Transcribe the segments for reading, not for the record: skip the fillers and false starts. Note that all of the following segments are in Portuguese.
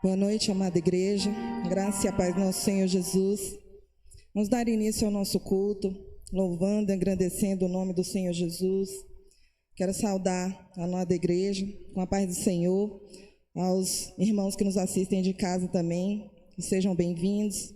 Boa noite, amada igreja. Graça e a paz do nosso Senhor Jesus. Vamos dar início ao nosso culto, louvando e agradecendo o nome do Senhor Jesus. Quero saudar a amada igreja, com a paz do Senhor, aos irmãos que nos assistem de casa também, que sejam bem-vindos.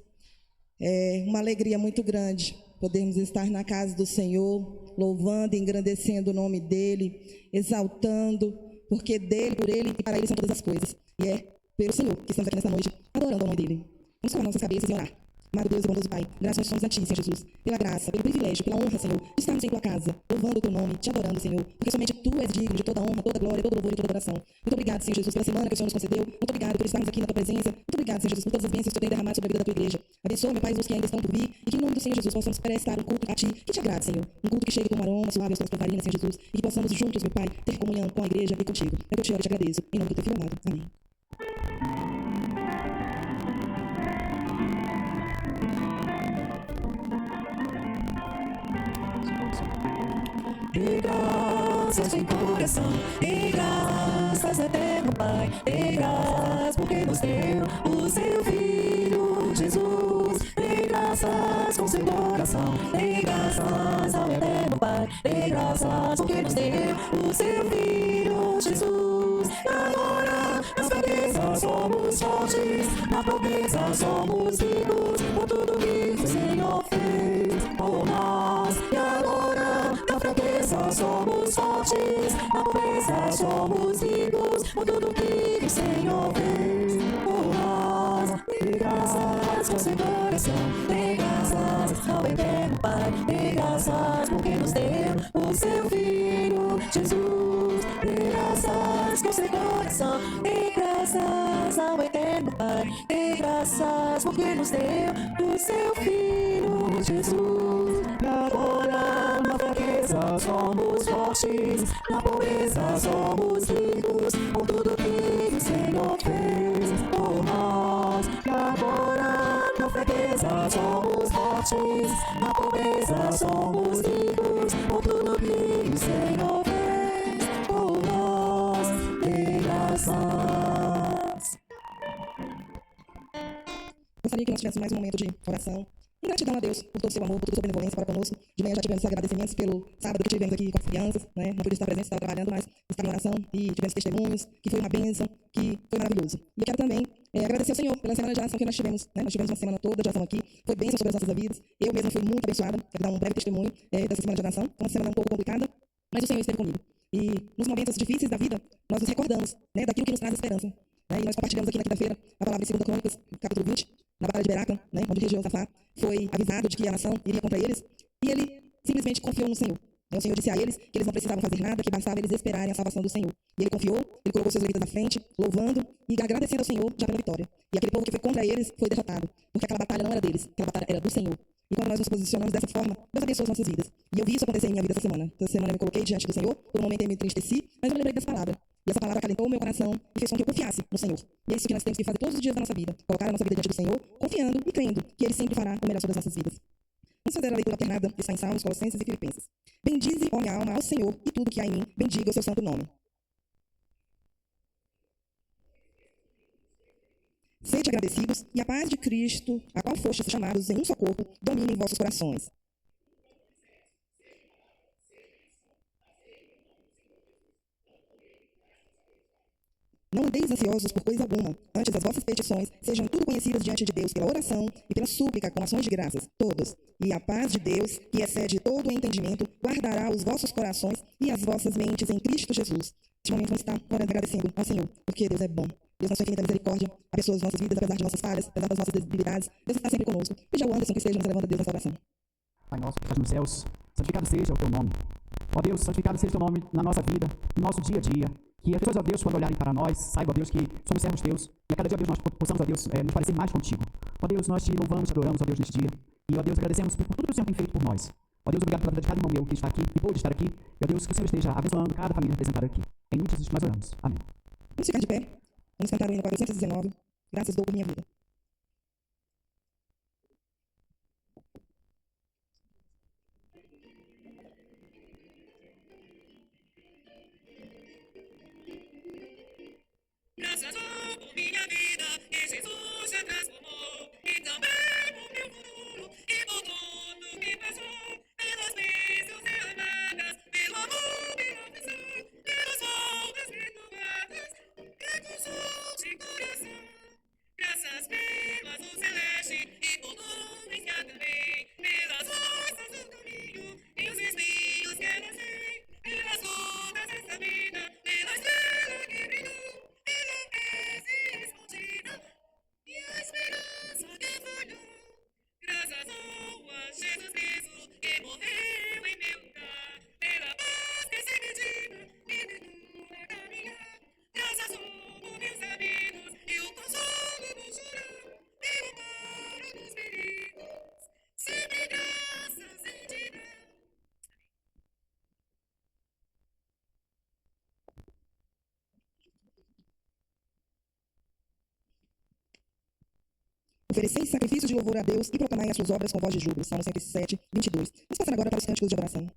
É uma alegria muito grande podermos estar na casa do Senhor, louvando e engrandecendo o nome dEle, exaltando, porque dEle, por Ele e para Ele são todas as coisas. E é pelo Senhor que estamos aqui nessa noite, adorando o nome dEle. Vamos colocar nossas cabeças e orar. Amado Deus e bondoso Pai, graças somos a Ti, Senhor Jesus, pela graça, pelo privilégio, pela honra, Senhor, de estarmos em Tua casa, louvando o Teu nome, Te adorando, Senhor, porque somente Tu és digno de toda honra, toda glória, todo louvor e toda adoração. Muito obrigado, Senhor Jesus, pela semana que o Senhor nos concedeu. Muito obrigado por estarmos aqui na Tua presença. Muito obrigado, Senhor Jesus, por todas as bênçãos que Tu tem derramado sobre a vida da Tua igreja. Abençoa, meu Pai, os que ainda estão por vir, e que em nome do Senhor Jesus possamos prestar um culto a Ti, que Te agrade, Senhor. Um culto que chegue com um aroma suave aos Teus narinas, Senhor Jesus, e que possamos juntos, meu Pai, ter comunhão com a igreja e contigo. É que eu te oro e te agradeço, em nome do Teu Filho amado. Amém. Dê graças em coração, dê graças eterno Pai, dê graças porque nos deu o seu Filho Jesus. Dê graças com seu coração, dê graças ao eterno Pai, dê graças porque nos deu o seu Filho Jesus. E agora nas fraquezas somos fortes, na pobreza somos ricos, por tudo que o Senhor fez por nós. E agora na fraqueza somos fortes, na pobreza somos ricos, por tudo que o Senhor fez por nós. Dê graças com seu coração, dê graças ao eterno Pai, dê graças porque nos deu o seu Filho Jesus. Dê graças com seu coração, dê graças ao eterno Pai, dê graças porque nos deu o seu Filho Jesus. E agora na fraqueza somos fortes, na pobreza somos ricos, por tudo que o Senhor fez por nós. E agora na fraqueza somos fortes, na pobreza somos ricos, por tudo que o Senhor fez por nós. Dê graças. Gostaria que nós tivéssemos mais um momento de oração. E gratidão a Deus por todo o seu amor, por toda a sua benevolência para conosco. De manhã já tivemos agradecimentos pelo sábado que tivemos aqui com as crianças, né? Não pude estar presente, estava trabalhando, mas estava em oração e tivemos testemunhos, que foi uma bênção, que foi maravilhoso. E eu quero também agradecer ao Senhor pela semana de oração que nós tivemos, né? Nós tivemos uma semana toda de oração aqui, foi bênção sobre as nossas vidas. Eu mesma fui muito abençoada, quero dar um breve testemunho dessa semana de oração. Foi uma semana um pouco complicada, mas o Senhor esteve comigo. E nos momentos difíceis da vida, nós nos recordamos, né, daquilo que nos traz esperança. Né? E nós compartilhamos aqui na quinta-feira a palavra de 2 Crônicas, capítulo 20, na batalha de Beraca, né, onde o rei Jeosafá foi avisado de que a nação iria contra eles, e ele simplesmente confiou no Senhor. O Senhor disse a eles que eles não precisavam fazer nada, que bastava eles esperarem a salvação do Senhor. E ele confiou, ele colocou seus levitas na frente, louvando e agradecendo ao Senhor já pela vitória. E aquele povo que foi contra eles foi derrotado, porque aquela batalha não era deles, aquela batalha era do Senhor. E quando nós nos posicionamos dessa forma, Deus abençoa as nossas vidas. E eu vi isso acontecer em minha vida essa semana. Essa semana eu me coloquei diante do Senhor, por um momento eu me entristeci, mas eu me lembrei dessa palavra. E essa palavra acalentou o meu coração e fez com que eu confiasse no Senhor. E é isso que nós temos que fazer todos os dias da nossa vida. Colocar a nossa vida diante do Senhor, confiando e crendo que Ele sempre fará o melhor sobre as nossas vidas. Vamos fazer a leitura alternada que está em Salmos, Colossenses e Filipenses. Bendize, ó minha alma, ao Senhor, e tudo que há em mim, bendiga o seu santo nome. Sede agradecidos, e a paz de Cristo, a qual fostes chamados em um só corpo, domine em vossos corações. Não andeis ansiosos por coisa alguma, antes as vossas petições sejam tudo conhecidas diante de Deus pela oração e pela súplica com ações de graças, todos. E a paz de Deus, que excede todo o entendimento, guardará os vossos corações e as vossas mentes em Cristo Jesus. Neste momento vamos estar orando, agradecendo ao Senhor, porque Deus é bom. Deus, na sua infinita misericórdia, abençoa as nossas vidas, apesar de nossas falhas, apesar das nossas debilidades. Deus está sempre conosco. Peja ao Anderson que esteja nos levando a Deus nessa oração. Pai nosso que estás nos céus, santificado seja o teu nome. Ó Deus, santificado seja o teu nome na nossa vida, no nosso dia a dia. Que as pessoas, ó Deus, quando olharem para nós, saibam, ó Deus, que somos servos teus. E a cada dia, ó Deus, nós possamos, ó Deus, nos parecer mais contigo. Ó Deus, nós te louvamos, te adoramos, ó Deus, neste dia. E, ó Deus, agradecemos por tudo que o Senhor tem feito por nós. Ó Deus, obrigado pela vida de cada irmão meu que está aqui, que pôde estar aqui. E, ó Deus, que o Senhor esteja abençoando cada família representada aqui. Em nome de Jesus nós oramos. Amém. Vamos ficar de pé. Vamos cantar o hino 419. Graças dou por minha vida. Graças dou por minha vida, Jesus já transformou e também o meu futuro e por tudo que passou, pelas bênçãos derramadas, pelo amor me confessou, pelas voltas renovadas, recusou de coração. Graças pelas do celeste e por nuvens que há também, pelas roças do caminho e os espinhos que ela tem, pelas lutas dessa vida, pela estrela que brilhou, pela paz escondida e a esperança que falhou. Graças a Jesus Cristo que morreu em meu lugar, pela paz que sem medida me dedura a caminhar. Graças a meus amigos e o consolo do chorar, e o amparo dos perigos, sempre graças em ti dá. Ofereceis sacrifício de louvor a Deus e proclamai as suas obras com voz de júbilo. Salmo 107, 22. Vamos passar agora para os cânticos de adoração.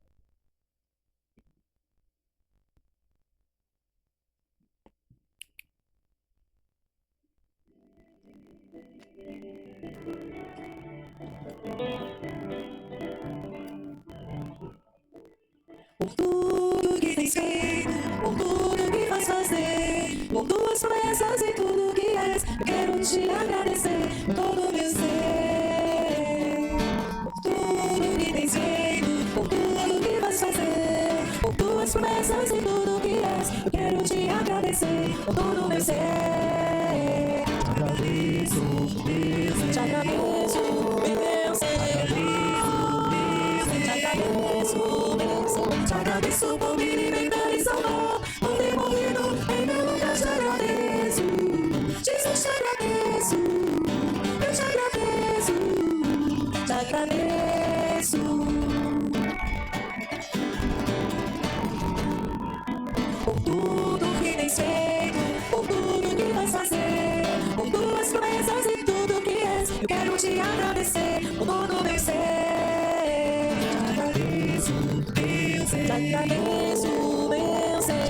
Por tudo que tens feito, por tudo que vais fazer, por tuas promessas e tudo que és, eu quero te agradecer por todo o meu ser. Por tudo que tens feito, por tudo que vais fazer, por tuas promessas e tudo que és, eu quero te agradecer por todo o meu ser. Te agradeço, Deus, te agradeço, meu ser. Te agradeço, meu ser. Te agradeço por me libertar e salvar, por ter morrido em meu lugar. Te agradeço, Jesus, te agradeço, eu te agradeço, te agradeço. Por tudo que tens feito, por tudo que vais fazer, por tuas promessas e tudo que és, eu quero te agradecer por todo o meu ser. Te agradeço, Deus, te agradeço, meu ser.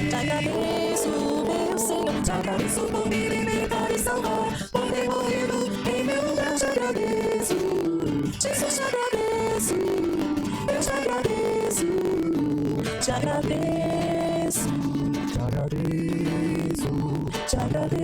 Te agradeço, meu Senhor, te agradeço por me libertar e salvar, por ter morrido em meu lugar. Te agradeço, Jesus, te agradeço, eu te agradeço, te agradeço, te agradeço, te agradeço.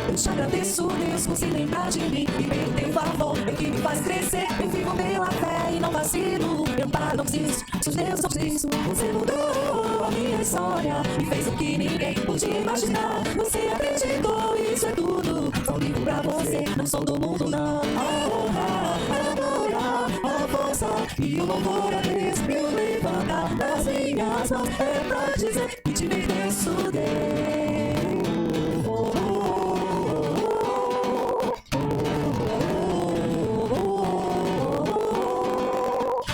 Eu te agradeço, Deus, por se lembrar de mim e pelo teu favor, é que me faz crescer. Eu vivo pela fé e não vacilo. Meu pai não desisto, seus Deus não desisto. Você mudou a minha história e fez o que ninguém podia imaginar. Você acreditou, isso é tudo. Só vivo pra você, não sou do mundo, não. A honra, a glória, a força e o louvor a Deus. Eu levantar das minhas mãos é pra dizer que te pertenço, Deus.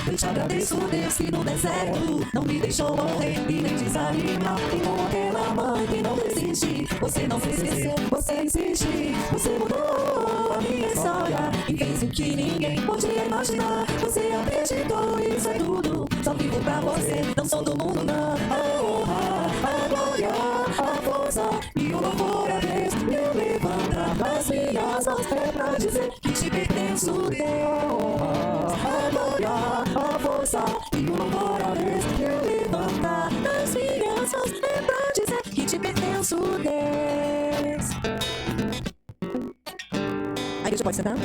Eu te agradeço, Deus, que no deserto não me deixou morrer e nem desanimar. E com aquela mãe que não desiste, você não se esqueceu, você insiste. Você mudou a minha história e fez o que ninguém podia imaginar. Você acreditou, isso é tudo. Só vivo pra você, não sou do mundo, não. A honra, a glória, a força e o louvor a Deus. Eu levantar das minhas mãos é pra dizer que te pertenço, Deus. A glória, a força e o louvor a Deus. Eu levantar das minhas mãos é pra dizer que te pertenço, Deus. A igreja pode sentar?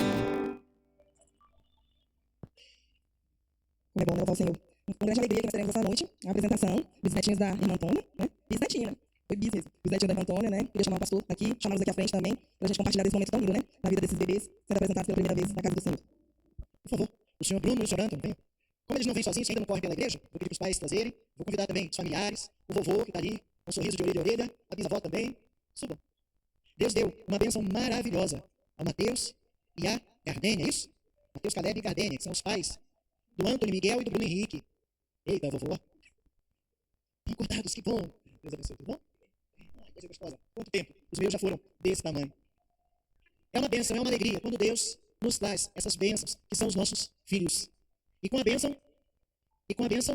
Como é bom, né, louvar o Senhor. Com grande alegria que nós teremos essa noite a apresentação dos netinhos da irmã Antônia, né? Bisnetinha, né? Foi bis mesmo. Os netinhos da irmã Antônia, né? Queria chamar o pastor aqui, chamá-los aqui à frente também, pra gente compartilhar desse momento tão lindo, né? Na vida desses bebês, sendo apresentados pela primeira vez na casa do Senhor. Por favor, o senhor Bruno e o senhor Antônio, venham. Como eles não vêm sozinhos, ainda não correm pela igreja, vou pedir para os pais trazerem. Vou convidar também os familiares, o vovô que está ali, com um sorriso de orelha a orelha, a bisavó também. Subam. Deus deu uma bênção maravilhosa ao Mateus e a Gardênia, é isso? Mateus, Caleb e Gardênia, que são os pais do Antônio Miguel e do Bruno Henrique. Eita, vovô. Encordados, que bom. Deus abençoe, tudo bom? coisa gostosa. Quanto tempo? Os meus já foram desse tamanho. É uma bênção, é uma alegria quando Deus nos traz essas bênçãos, que são os nossos filhos. E com a bênção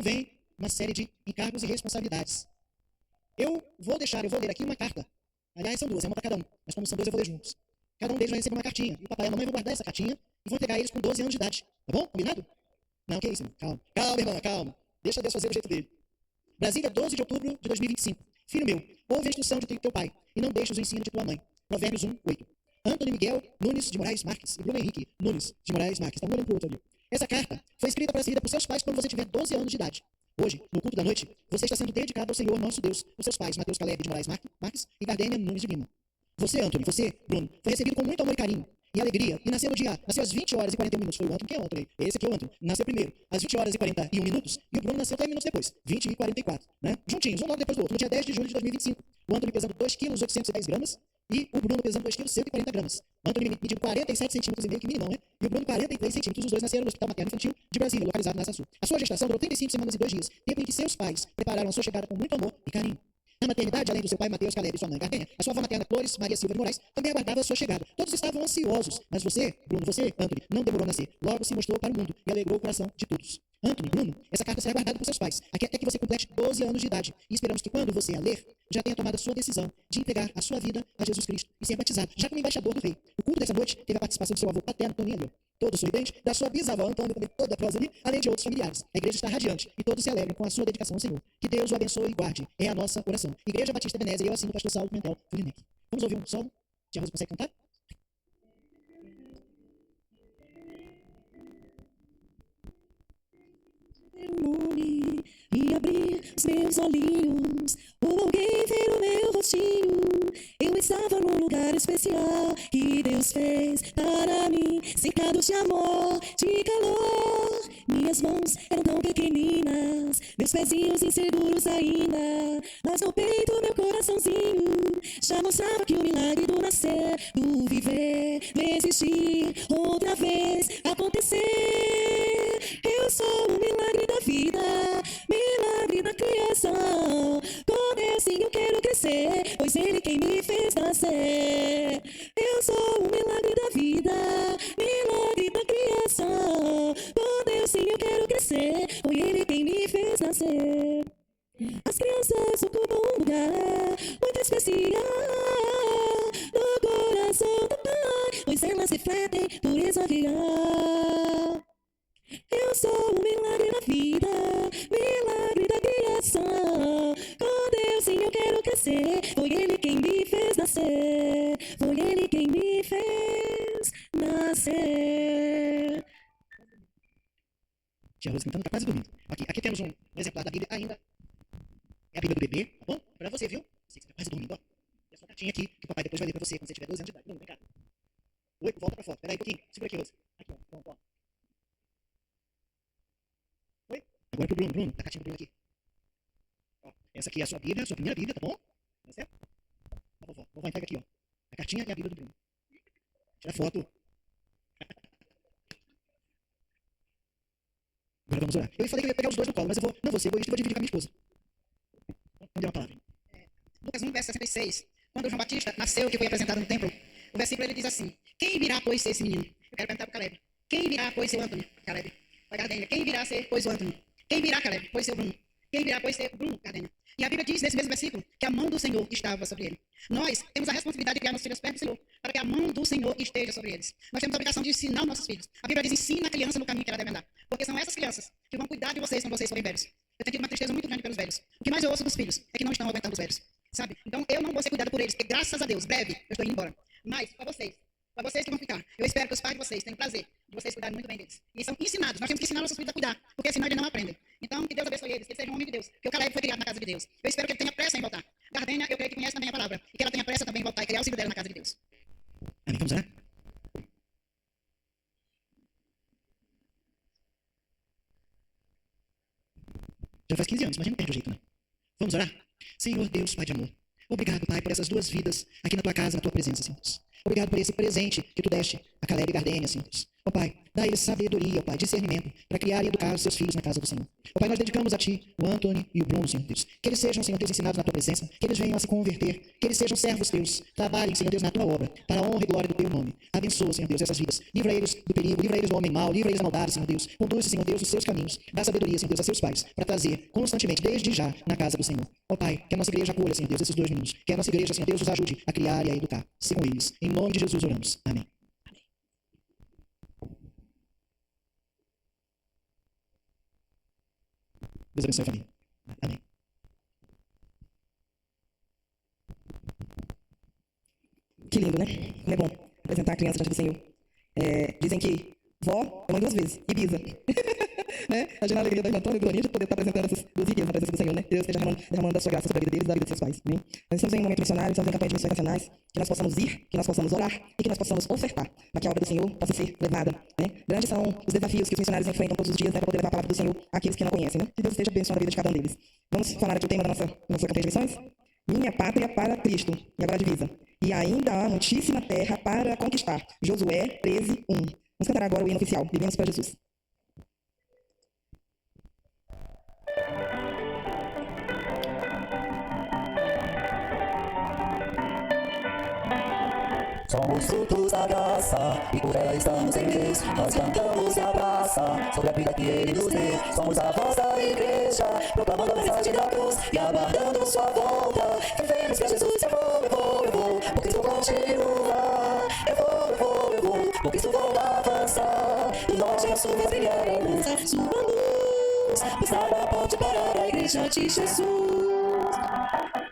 vem uma série de encargos e responsabilidades. Eu vou ler aqui uma carta. Aliás, são duas, é uma para cada um. Mas como são dois, eu vou ler juntos. Cada um deles vai receber uma cartinha. E o papai e a mamãe vão guardar essa cartinha e vão entregar eles com 12 anos de idade. Tá bom? Combinado? Não, que isso, irmão? Calma. Calma, irmã, calma. Deixa Deus fazer do jeito dele. Brasília, 12 de outubro de 2025. Filho meu, ouve a instrução de teu pai e não deixes o ensino de tua mãe. Provérbios 1, 8. Antônio Miguel Nunes de Moraes Marques e Bruno Henrique Nunes de Moraes Marques. Está um olhando pro outro ali. Essa carta foi escrita para ser lida por seus pais quando você tiver 12 anos de idade. Hoje, no culto da noite, você está sendo dedicado ao Senhor nosso Deus, por seus pais, Mateus Caleb de Moraes Marques e Gardênia Nunes de Lima. Você, Antônio, você, Bruno, foi recebido com muito amor e carinho e alegria. E nasceu às 20 horas e 41 minutos. Foi o Antônio, quem é o Antônio? Esse aqui é o Antônio. Nasceu primeiro, às 20 horas e 41 minutos. E o Bruno nasceu 3 minutos depois, 20 e 44. Né? Juntinhos, um logo depois do outro. No dia 10 de julho de 2025. O Antônio pesando 2 kg 810 gramas e o Bruno pesando 2 kg 140 gramas. O Antônio medindo 47 centímetros e meio, que meninão, né? E o Bruno 43 centímetros. Os dois nasceram no Hospital Materno Infantil de Brasília, localizado na Sul. A sua gestação durou 35 semanas e 2 dias, tempo em que seus pais prepararam a sua chegada com muito amor e carinho. Na maternidade, além do seu pai Mateus Caleb e sua mãe Gardênia, a sua avó materna Flores Maria Silva de Moraes também aguardava a sua chegada. Todos estavam ansiosos, mas você, Bruno, você, Antônio, não demorou a nascer. Logo se mostrou para o mundo e alegrou o coração de todos. Antônio, Bruno, essa carta será guardada por seus pais, até que você complete 12 anos de idade. E esperamos que quando você a ler, já tenha tomado a sua decisão de entregar a sua vida a Jesus Cristo e ser batizado, já como embaixador do rei. O culto dessa noite teve a participação do seu avô paterno, Toninho ali, todo sorridente, da sua bisavó, Antônio, também toda a prosa ali, além de outros familiares. A igreja está radiante e todos se alegram com a sua dedicação ao Senhor. Que Deus o abençoe e guarde. É a nossa oração. Igreja Batista Ebenezer, eu assino o pastor Saulo Pimentel Fulinec. Vamos ouvir um som? Tia Rosa consegue cantar? Nome e abrir os meus olhinhos, ou alguém ver o meu rostinho. Eu estava num lugar especial que Deus fez para mim, cercado de amor, de calor. Minhas mãos eram tão pequeninas, meus pezinhos inseguros ainda, mas no peito meu coraçãozinho já mostrava que o milagre do nascer, do viver, do existir, outra vez acontecer. Eu sou o milagre da vida, milagre da criação. Com Deus sim eu quero crescer, pois Ele quem me fez nascer. Eu sou o milagre da vida, milagre da criação. Com Deus sim eu quero crescer, foi Ele quem me fez nascer. As crianças ocupam um lugar muito especial no coração do Pai, pois elas refletem pureza real. Eu sou o milagre da vida, milagre da criação. Com Deus sim eu quero crescer, foi Ele quem me fez nascer, foi Ele quem me fez nascer. Tia Rosa cantando, tá quase dormindo. Aqui temos um exemplar da Bíblia ainda. É a Bíblia do bebê, tá bom? Pra você, viu? Você que tá quase dormindo, ó. Tem a sua cartinha aqui, que o papai depois vai ler pra você quando você tiver 12 anos de idade. Bruno, vem cá. Oi, volta pra foto. Pera aí um pouquinho. Segura aqui, Rosa. Aqui, ó. Pronto, ó. Oi? Agora pro Bruno. Bruno, tá a cartinha do Bruno aqui. Ó, essa aqui é a sua Bíblia, a sua primeira Bíblia, tá bom? Tá certo? Ó, vovó. Vovó, entrega aqui, ó. A cartinha e a Bíblia do Bruno. Tira foto. Agora vamos orar. Eu falei que eu ia pegar os dois no colo, mas eu vou. Não vou ser egoísta, eu vou dividir com a minha esposa. Vamos dar uma palavra. Lucas 1, verso 66. Quando João Batista nasceu, que foi apresentado no templo, o versículo ele diz assim: quem virá, pois, ser esse menino? Eu quero perguntar para o Caleb. Quem virá, pois, ser o Antônio? Caleb. Para Gardênia. Quem virá ser, pois, o Antônio? Quem virá, Caleb? Pois, ser o Bruno. Quem virá, pois, ser o Bruno? Gardênia. E a Bíblia diz nesse mesmo versículo que a mão do Senhor estava sobre ele. Nós temos a responsabilidade de criar nossos filhos perto do Senhor, para que a mão do Senhor esteja sobre eles. Nós temos a obrigação de ensinar os nossos filhos. A Bíblia diz: ensina a criança no caminho que ela deve andar. Porque são essas crianças que vão cuidar de vocês quando vocês forem velhos. Eu tenho tido uma tristeza muito grande pelos velhos. O que mais eu ouço dos filhos é que não estão aguentando os velhos. Sabe? Então eu não vou ser cuidado por eles, porque graças a Deus, breve, eu estou indo embora. Mas, para vocês que vão ficar, eu espero que os pais de vocês tenham prazer de vocês cuidarem muito bem deles. E são ensinados, nós temos que ensinar nossos filhos a cuidar, porque senão eles não aprendem. Então, que Deus abençoe eles, que eles sejam homens de Deus, que o Caleb foi criado na casa de Deus. Eu espero que ele tenha pressa em voltar. Gardênia, eu creio que conhece também a palavra, e que ela tenha pressa também em voltar e criar o filho dela na casa de Deus. Amém, vamos orar? Já faz 15 anos, mas a gente não perde o jeito, né? Vamos orar? Senhor Deus, Pai de amor. Obrigado, Pai, por essas duas vidas aqui na tua casa, na tua presença, Senhor Deus. Obrigado por esse presente que tu deste a Caleb e Gardênia, Senhor Deus. Ó Pai, Dá a eles sabedoria, ó Pai, discernimento, para criar e educar os seus filhos na casa do Senhor. Ó Pai, nós dedicamos a Ti o Anthony e o Bruno, Senhor Deus. Que eles sejam, Senhor Deus, ensinados na Tua presença, que eles venham a se converter, que eles sejam servos Teus, trabalhem, Senhor Deus, na Tua obra, para a honra e glória do Teu nome. Abençoa, Senhor Deus, essas vidas. Livra eles do perigo, livra eles do homem mau, livra eles da maldade, Senhor Deus. Conduz, Senhor Deus, os seus caminhos. Dá sabedoria, Senhor Deus, a seus pais, para trazer constantemente, desde já, na casa do Senhor. Ó Pai, que a nossa igreja acolha, Senhor Deus, esses dois meninos. Que a nossa igreja, Senhor Deus, os ajude a criar e a educar. Sigam eles. Em nome de Jesus oramos. Amém. Deus abençoe a família. Amém. Que lindo, né? Como é bom apresentar a criança diante do Senhor. Dizem que vó é mãe duas vezes, e bisa. Né? Imagina a alegria da irmã Antônia e do Glorinha de poder estar apresentando essas duas irmãs na presença do Senhor, né? Deus esteja derramando a sua graça sobre a vida deles e da vida dos seus pais. Amém? Nós estamos em um momento missionário, estamos em campanha de missões nacionais, que nós possamos ir, que nós possamos orar e que nós possamos ofertar para que a obra do Senhor possa ser levada. Né? Grandes são os desafios que os missionários enfrentam todos os dias, né, para poder levar a palavra do Senhor àqueles que não conhecem. Né? Que Deus esteja abençoando a vida de cada um deles. Vamos falar aqui o tema da nossa campanha de missões? Minha pátria para Cristo. E agora divisa. E ainda há muitíssima terra para conquistar. Josué 13:1. Vamos cantar agora o hino oficial. Vivemos para Jesus. Somos frutos da graça, e por ela estamos em Deus. Nós cantamos e abraça, sobre a vida que Ele nos deu. Somos a voz da igreja, proclamando a mensagem da cruz e aguardando sua volta. Vivemos pra Jesus, eu vou, porque Cristo continua. Eu vou, porque Cristo vou avançar. Do norte ao sul vai brilhar a luz, a sua luz. Pois nada pode parar a igreja de Jesus.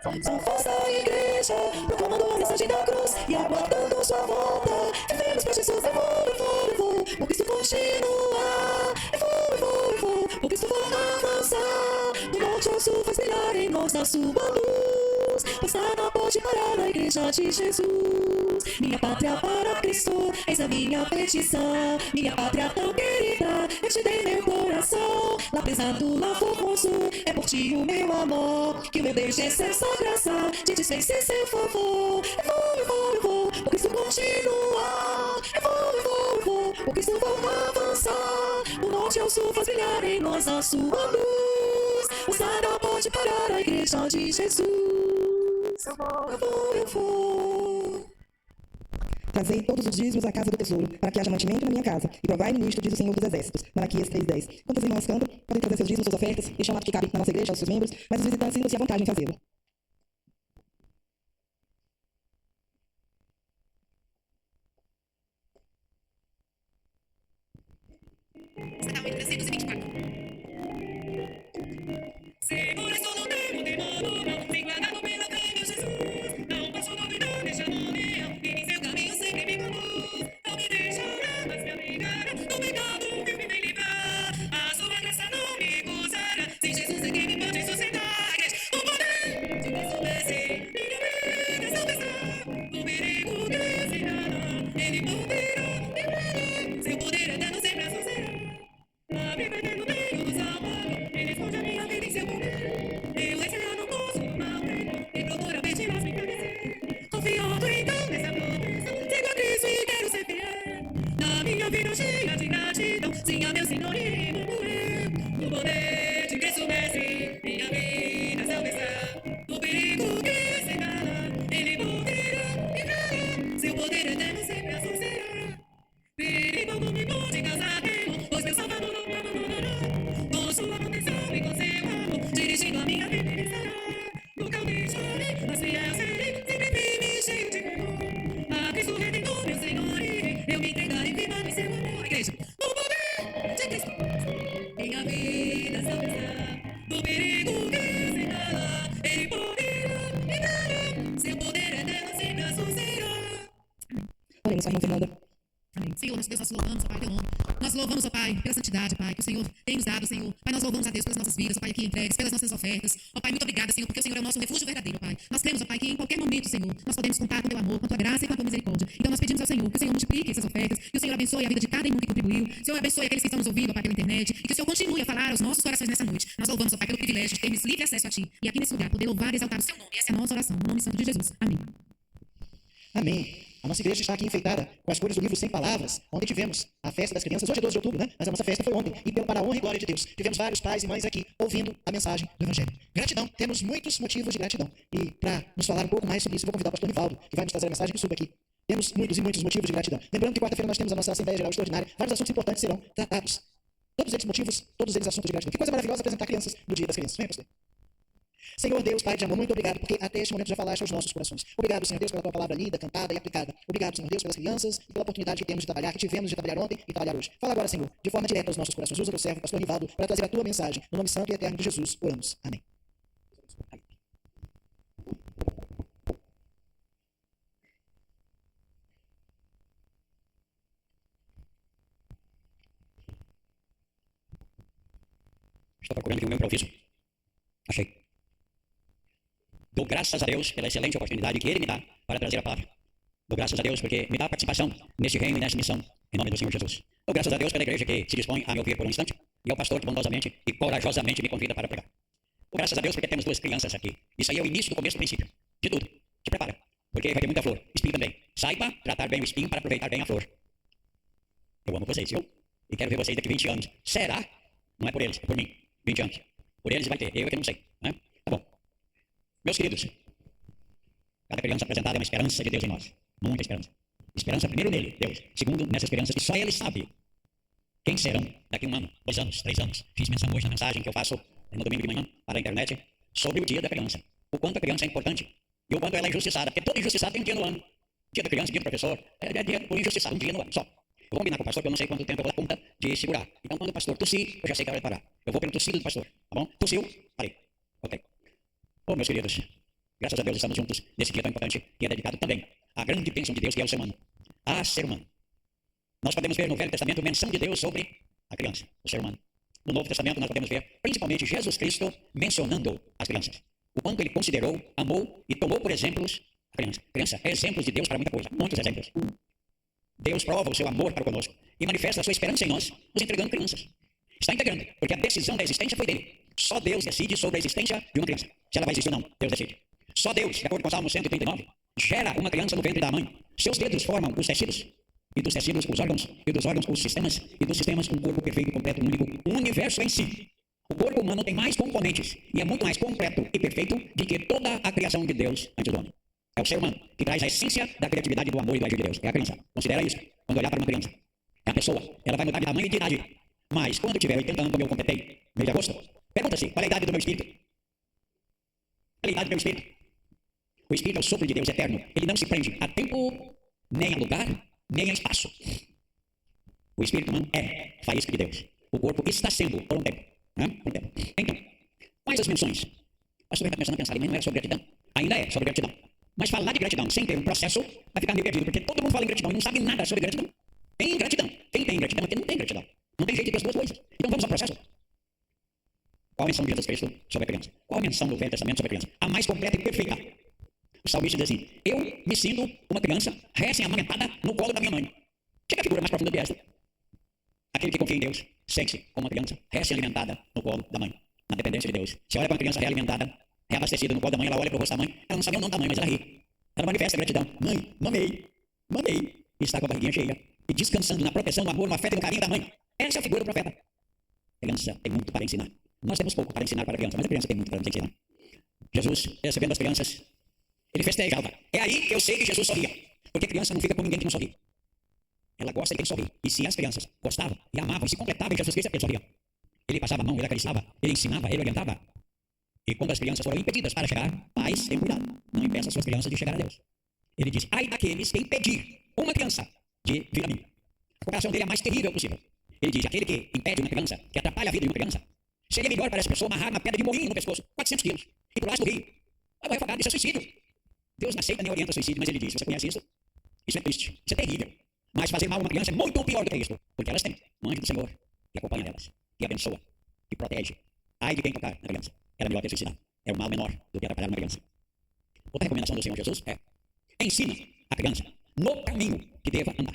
Somos a voz da igreja, proclamando a mensagem da cruz e aguardando sua volta. Vivemos pra Jesus, eu vou, porque Cristo continua. Eu vou, porque Cristo vai avançar. Do norte ao sul faz brilhar em nós a sua luz. Pois nada pode parar a igreja de Jesus. Minha pátria para Cristo, eis a minha petição. Minha pátria tão querida, eu te dei meu coração. Lá pesado, lá formoso, é por ti o meu amor. Que o meu Deus excesso a graça, te dispense seu favor. Eu vou, porque Cristo continua. Eu vou, porque Cristo vai avançar. Do norte ao sul faz brilhar em nós a sua luz. Pois nada pode parar a igreja de Jesus. Eu vou. Trazei todos os dízimos à casa do tesouro, para que haja mantimento na minha casa. E provai-me nisto, diz o Senhor dos Exércitos. Malaquias 3:10. Quantas irmãs cantam, podem trazer seus dízimos, suas ofertas, este é um ato que cabe na nossa igreja, aos seus membros, mas os visitantes sintam-se à vontade em fazê-lo. Salmo 324. Senhor, estou no tempo de mano, sem guardado pelo caminho Jesus. Não passo dúvida, deixa no leão, e em seu caminho sempre me conduz. Não me deixará, mas me abrigará do pecado que me vem livrar. A sua graça não me recusará, sem Jesus é quem me pode sustentar. O poder de Deus obedece, minha vida salvação. Do perigo que se dá, Ele poderá livrar. Seu poder eterno sempre a sucederá. A vida eterna no meio dos amores, Ele esconde a minha vida em seu poder. Eu esse eu não posso mal, Ele procura pedir, mas me encarecer. Confiando então nessa promessa, sigo a Cristo e quero ser fiel. Na minha vida cheia de gratidão, sim a meu Senhor e morrer. No poder de Cristo mestre, minha vida salvação. Do perigo que se dá, Ele poderá livrar. Seu poder eterno sempre a sucederá. Perigo não me pode causar temor, pois meu Salvador não me abandonará. Com sua proteção e com seu amor, dirigindo a minha vida ele estará. Nunca eu deixarei, mas fiel serei, sempre firme, cheio de temor. A Cristo Redentor, meu Senhor, e eu me entregarei firmado em seu amor. Igreja, no poder de Cristo, minha vida salvação. Do perigo que se dá, Ele poderá livrar. Seu poder eterno sempre a sucederá. Oremos, irmã Fernanda. Amém. Senhor, nosso Deus, nós louvamos, ó Pai, teu nome. Nós louvamos, ó Pai, pela santidade, Pai, que o Senhor tem nos dado, Senhor. Pai, nós louvamos a Deus pelas nossas vidas, ó Pai, aqui entregues, pelas nossas ofertas. Ó Pai, muito obrigada, Senhor, porque o Senhor é o nosso refúgio verdadeiro, Pai. Nós cremos, ó Pai, que em qualquer momento, Senhor, nós podemos contar com o teu amor, com a tua graça e com a tua misericórdia. Então nós pedimos ao Senhor que o Senhor multiplique essas ofertas, que o Senhor abençoe a vida de cada irmão que contribuiu. Que o Senhor abençoe aqueles que estão nos ouvindo, ó Pai, pela internet. E que o Senhor continue a falar aos nossos corações nessa noite. Nós louvamos, ó Pai, pelo privilégio de termos livre acesso a Ti. E aqui nesse lugar, poder louvar e exaltar o Seu nome. Essa é a nossa oração, no nome santo de Jesus. Amém. Amém. A nossa igreja está aqui enfeitada com as cores do livro Sem Palavras. Ontem tivemos a festa das crianças. Hoje é 12 de outubro, né? Mas a nossa festa foi ontem. E para a honra e glória de Deus, tivemos vários pais e mães aqui ouvindo a mensagem do Evangelho. Gratidão. Temos muitos motivos de gratidão. E para nos falar um pouco mais sobre isso, vou convidar o pastor Nivaldo, que vai nos trazer a mensagem que suba aqui. Temos muitos e muitos motivos de gratidão. Lembrando que quarta-feira nós temos a nossa Assembleia Geral Extraordinária. Vários assuntos importantes serão tratados. Todos eles motivos, todos eles assuntos de gratidão. Que coisa maravilhosa apresentar crianças no Dia das Crianças. Vem, pastor. Senhor Deus, Pai de amor, muito obrigado, porque até este momento já falaste aos nossos corações. Obrigado, Senhor Deus, pela tua palavra lida, cantada e aplicada. Obrigado, Senhor Deus, pelas crianças e pela oportunidade que temos de trabalhar, que tivemos de trabalhar ontem e trabalhar hoje. Fala agora, Senhor, de forma direta aos nossos corações. Usa o teu servo, pastor Nivaldo, para trazer a tua mensagem. No nome santo e eterno de Jesus, oramos. Amém. Estou procurando aqui o meu improviso. Achei. Dou graças a Deus pela excelente oportunidade que Ele me dá para trazer a palavra. Dou graças a Deus porque me dá participação neste reino e nesta missão, em nome do Senhor Jesus. Dou graças a Deus pela igreja que se dispõe a me ouvir por um instante e ao pastor que bondosamente e corajosamente me convida para pregar. Dou graças a Deus porque temos duas crianças aqui. Isso aí é o início do começo do princípio. De tudo. Te prepara. Porque vai ter muita flor. Espinho também. Saiba tratar bem o espinho para aproveitar bem a flor. Eu amo vocês, viu? E quero ver vocês daqui 20 anos. Será? Não é por eles, é por mim. 20 anos. Por eles vai ter. Eu é que não sei. Né? Tá bom. Meus queridos, cada criança apresentada é uma esperança de Deus em nós. Muita esperança. Esperança primeiro nele, Deus. Segundo, nessas crianças que só Ele sabe quem serão daqui 1 ano, 2 anos, 3 anos. Fiz menção hoje na mensagem que eu faço no domingo de manhã para a internet sobre o dia da criança. O quanto a criança é importante e o quanto ela é injustiçada. Porque todo injustiçado tem um dia no ano. Dia da criança, dia do professor, é dia do injustiçado, um dia no ano só. Eu vou combinar com o pastor, porque eu não sei quanto tempo eu vou dar conta de segurar. Então, quando o pastor tossir, eu já sei que é hora de parar. Eu vou pelo tossido do pastor, tá bom? Tossiu, parei. Ok. Ô, meus queridos, graças a Deus estamos juntos nesse dia tão importante que é dedicado também à grande bênção de Deus, que é o ser humano. A ser humano. Nós podemos ver no Velho Testamento menção de Deus sobre a criança, o ser humano. No Novo Testamento nós podemos ver principalmente Jesus Cristo mencionando as crianças. O quanto ele considerou, amou e tomou por exemplos a criança. Criança é exemplo de Deus para muita coisa, muitos exemplos. Deus prova o seu amor para conosco e manifesta a sua esperança em nós, nos entregando crianças. Está integrando, porque a decisão da existência foi dele. Só Deus decide sobre a existência de uma criança. Se ela vai existir ou não, Deus decide. Só Deus, de acordo com o Salmo 139, gera uma criança no ventre da mãe. Seus dedos formam os tecidos, e dos tecidos os órgãos, e dos órgãos os sistemas, e dos sistemas um corpo perfeito, completo, único, um universo em si. O corpo humano tem mais componentes e é muito mais completo e perfeito do que toda a criação de Deus antes do homem. É o ser humano que traz a essência da criatividade, do amor e do agir de Deus. É a criança. Considera isso. Quando olhar para uma criança, é a pessoa. Ela vai mudar de tamanho e de idade. Mas quando tiver 80 anos, como eu completei, mês de agosto, pergunta-se qual é a idade do meu espírito. Qual é a idade do meu espírito? O espírito é o sopro de Deus eterno. Ele não se prende a tempo, nem a lugar, nem a espaço. O espírito humano é faísca de Deus. O corpo está sendo por um tempo. Por um tempo. Então, quais as menções? O pastor está começando a pensar, não era sobre gratidão. Ainda é sobre gratidão. Mas falar de gratidão sem ter um processo vai ficar meio perdido, porque todo mundo fala em gratidão e não sabe nada sobre gratidão. Tem gratidão. Quem tem gratidão é quem não tem gratidão. Não tem jeito de ter as duas coisas. Então vamos ao processo. Qual a menção de Jesus Cristo sobre a criança? Qual a menção do Velho Testamento sobre a criança? A mais completa e perfeita. O salmista diz assim: eu me sinto uma criança recém-amamentada no colo da minha mãe. Chega a figura mais profunda de esta. Aquele que confia em Deus sente-se como uma criança recém-alimentada no colo da mãe, na dependência de Deus. Se olha para uma criança realimentada, reabastecida no colo da mãe, ela olha para o rosto da mãe, ela não sabe o nome da mãe, mas ela ri. Ela manifesta gratidão. Mãe, mamei. E está com a barriguinha cheia e descansando na proteção, no amor, no afeto e no carinho da mãe. Essa é a figura do profeta. A criança tem muito para ensinar. Nós temos pouco para ensinar para a criança, mas a criança tem muito para nos ensinar. Jesus, recebendo as crianças, ele festejava. É aí que eu sei que Jesus sorria. Porque a criança não fica com ninguém que não sorri. Ela gosta de quem sorri. E se as crianças gostavam e amavam e se completavam em Jesus Cristo, é porque ele sorria. Ele passava a mão, ele acariciava, ele ensinava, ele orientava. E quando as crianças foram impedidas para chegar, pais, tenham cuidado. Não impeça suas crianças de chegar a Deus. Ele diz: ai daqueles que impedir uma criança de vir a mim. A comparação dele é a mais terrível possível. Ele diz: aquele que impede uma criança, que atrapalha a vida de uma criança, seria melhor para essa pessoa amarrar uma pedra de moinho no pescoço, 400 quilos, e pular no rio. Vai morrer afogado, isso é suicídio. Deus não aceita nem orienta suicídio, mas ele diz: você conhece isso? Isso é triste, isso é terrível. Mas fazer mal a uma criança é muito pior do que isso, porque elas têm um anjo do Senhor que acompanha elas, que abençoa, que protege. Ai de quem tocar na criança. Era melhor ter suicidado. É um mal menor do que atrapalhar uma criança. Outra recomendação do Senhor Jesus é: ensine a criança no caminho que deva andar.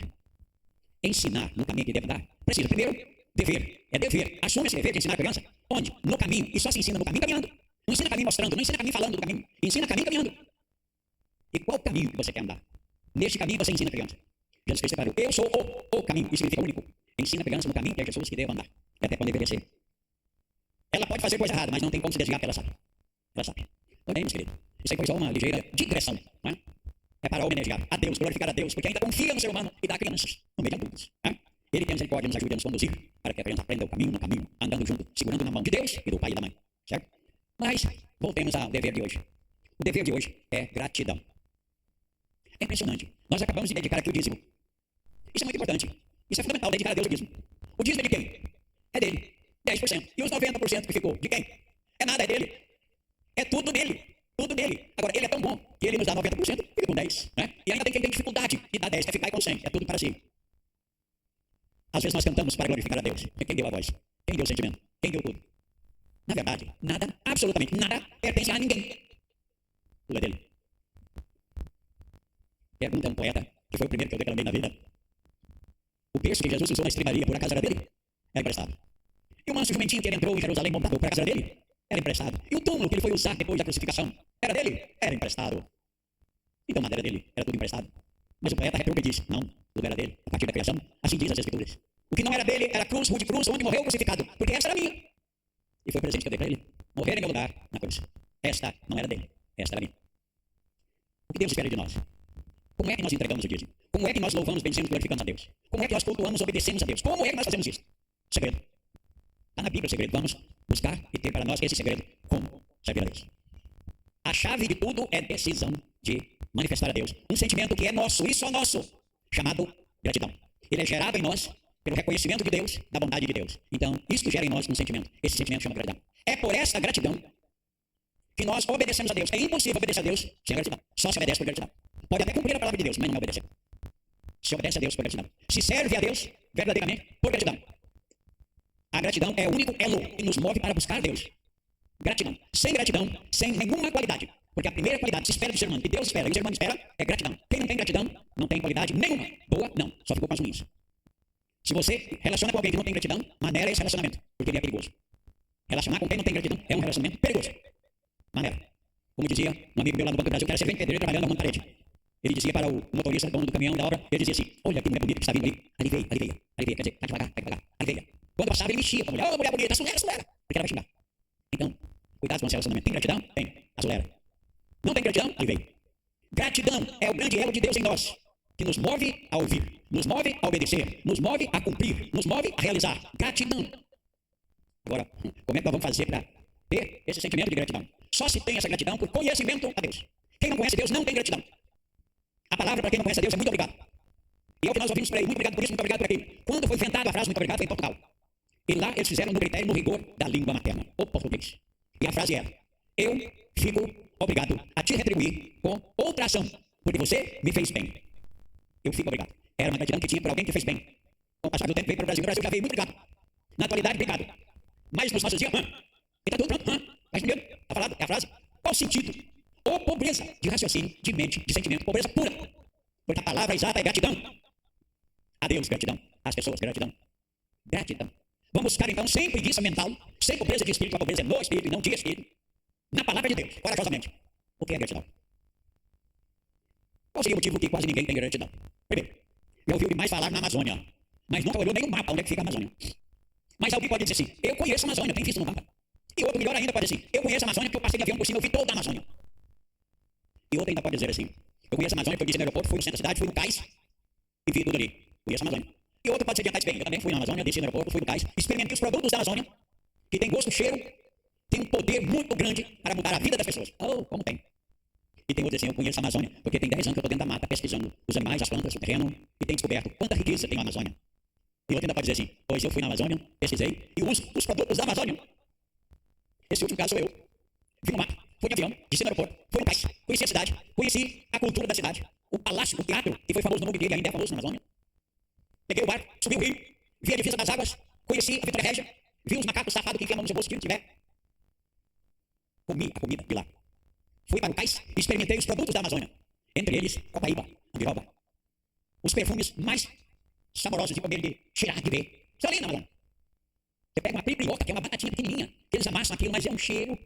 Ensinar no caminho que deve andar precisa primeiro dever. É dever. Assume esse dever de ensinar a criança. Onde? No caminho. E só se ensina no caminho caminhando. Não ensina caminho mostrando, não ensina caminho falando do caminho. Ensina caminho caminhando. E qual caminho que você quer andar? Neste caminho você ensina a criança. Jesus Cristo declarou, eu sou o caminho. Isso significa único. Ensina a criança no caminho que é Jesus que deve andar. E até quando envelhecer. Ela pode fazer coisa errada, mas não tem como se desviar, porque ela sabe. Ela sabe. Olha aí, meus queridos. Isso aí foi só uma ligeira digressão. Não é? É para homenagear a Deus, glorificar a Deus, porque ainda confia no ser humano e dá crianças, no meio de adultos. Né? Ele tem misericórdia, nos ajuda a nos conduzir para que a criança aprenda o caminho, no caminho, andando junto, segurando na mão de Deus e do pai e da mãe. Certo? Mas, voltemos ao dever de hoje. O dever de hoje é gratidão. É impressionante. Nós acabamos de dedicar aqui o dízimo. Isso é muito importante. Isso é fundamental, dedicar a Deus o dízimo. O dízimo é de quem? É dele. 10%. E os 90% que ficou? De quem? É nada, é dele. É tudo dele. Tudo dele. Agora, ele é tão bom que ele nos dá 90% e fica com 10%. Né? E ainda tem quem tem dificuldade de dar 10%, quer ficar com 100%. É tudo para si. Às vezes nós cantamos para glorificar a Deus. Quem deu a voz? Quem deu o sentimento? Quem deu tudo? Na verdade, nada, absolutamente nada, pertence a ninguém. Tudo é dele. Pergunta a um poeta, que foi o primeiro que eu declamei na vida. O berço que Jesus usou na estribaria, por acaso era dele? Era emprestado. E o manso jumentinho que ele entrou em Jerusalém montado, por acaso era dele? Era emprestado. E o túmulo que ele foi usar depois da crucificação, era dele? Era emprestado. Então nada era dele, era tudo emprestado. Mas o poeta retruca e diz, não, tudo era dele, a partir da criação, assim diz as Escrituras. O que não era dele era a cruz, rude cruz, onde morreu crucificado, porque essa era minha. E foi o presente que eu dei para ele, morrer em meu lugar na cruz. Esta não era dele, esta era minha. O que Deus espera de nós? Como é que nós entregamos o dízimo? Como é que nós louvamos, bendizemos, glorificamos a Deus? Como é que nós cultuamos, obedecemos a Deus? Como é que nós fazemos isso? Segredo. Está na Bíblia o segredo. Vamos buscar e ter para nós esse segredo. Como servir a Deus? A chave de tudo é decisão de manifestar a Deus um sentimento que é nosso e só nosso, chamado gratidão. Ele é gerado em nós pelo reconhecimento de Deus, da bondade de Deus. Então, isso gera em nós um sentimento. Esse sentimento chama gratidão. É por esta gratidão que nós obedecemos a Deus. É impossível obedecer a Deus sem gratidão. Só se obedece por gratidão. Pode até cumprir a palavra de Deus, mas não é obedecer. Se obedece a Deus por gratidão. Se serve a Deus verdadeiramente por gratidão. A gratidão é o único elo que nos move para buscar Deus. Gratidão. Sem gratidão, sem nenhuma qualidade. Porque a primeira qualidade que se espera do ser humano, que Deus espera e o ser humano espera, é gratidão. Quem não tem gratidão, não tem qualidade nenhuma. Boa, não. Só ficou com as ruins. Se você relaciona com alguém que não tem gratidão, maneira esse relacionamento, porque ele é perigoso. Relacionar com quem não tem gratidão é um relacionamento perigoso. Maneira. Como dizia um amigo meu lá no Banco do Brasil, que era servente pedreiro trabalhando na mão parede. Ele dizia para o motorista, dono do caminhão da obra, ele dizia assim, olha que mulher bonita que está vindo aí. Aliveia. Quer dizer, tá devagar, aliveia. Quando passava, ele mexia com a mulher, mulher bonita, acelera. Porque ela vai xingar. Então, cuidado com esse relacionamento. Tem gratidão? Tem. Acelera. Não tem gratidão? Aliveia. Gratidão é o grande elo de Deus em nós, que nos move a ouvir, nos move a obedecer, nos move a cumprir, nos move a realizar. Gratidão. Agora, como é que nós vamos fazer para ter esse sentimento de gratidão? Só se tem essa gratidão por conhecimento a Deus. Quem não conhece Deus não tem gratidão. A palavra para quem não conhece a Deus é muito obrigado. E é o que nós ouvimos por aí. Muito obrigado por isso, muito obrigado por aquilo. Quando foi inventada a frase muito obrigado, foi em Portugal. E lá eles fizeram no critério, no rigor da língua materna, o português. E a frase era, eu fico obrigado a te retribuir com outra ação, porque você me fez bem. Eu fico obrigado. Era uma gratidão que tinha por alguém que fez bem. Com o passar do tempo veio para o Brasil. No Brasil já veio muito obrigado. Na atualidade, obrigado. Mas nos nossos dias, e tá tudo pronto, mas primeiro, tá falado, é a frase. Qual o sentido? Ou pobreza de raciocínio, de mente, de sentimento, pobreza pura. Porque a palavra exata é gratidão. A Deus, gratidão. Às pessoas, gratidão. Gratidão. Vamos buscar então sem preguiça mental, sem pobreza de espírito, a pobreza é no espírito e não de espírito, na palavra de Deus, corajosamente. O que é gratidão? Qual seria o motivo que quase ninguém tem gratidão? Primeiro, eu ouvi mais falar na Amazônia, mas nunca olhou nem o mapa onde é que fica a Amazônia. Mas alguém pode dizer assim, eu conheço a Amazônia, tenho visto no mapa. E outro melhor ainda pode dizer assim, eu conheço a Amazônia porque eu passei de avião por cima, eu vi toda a Amazônia. E outro ainda pode dizer assim, eu conheço a Amazônia porque eu disse no aeroporto, fui no centro da cidade, fui no cais e vi tudo ali. Conheço a Amazônia. E outro pode se adiantar bem, eu também fui na Amazônia, desci no aeroporto, fui no cais, experimentei os produtos da Amazônia, que tem gosto, cheiro, tem um poder muito grande para mudar a vida das pessoas. Oh, como tem. E tem outro assim, eu conheço a Amazônia, porque tem 10 anos que eu estou dentro da mata, pesquisando os animais, as plantas, o terreno, e tenho descoberto quanta riqueza tem na Amazônia. E outro ainda pode dizer assim, pois eu fui na Amazônia, pesquisei, e uso os produtos da Amazônia. Esse último caso sou eu. Vi no mapa, fui de avião, desci no aeroporto, fui no cais, conheci a cidade, conheci a cultura da cidade, o palácio, o teatro, que foi famoso no mundo inteiro e ainda é famoso na Amazônia. Peguei o barco, subi o rio, vi a divisa das águas, conheci a Vitória Régia, vi os macacos safados que enfiam no seu bolso, se tiver. Comi a comida de lá. Fui para o cais e experimentei os produtos da Amazônia. Entre eles, copaíba, andiroba. Os perfumes mais saborosos de comer, de cheirar, de ver. Estão ali na Amazônia. Você pega uma pripriota, que é uma batatinha pequenininha, que eles amassam aquilo, mas é um cheiro.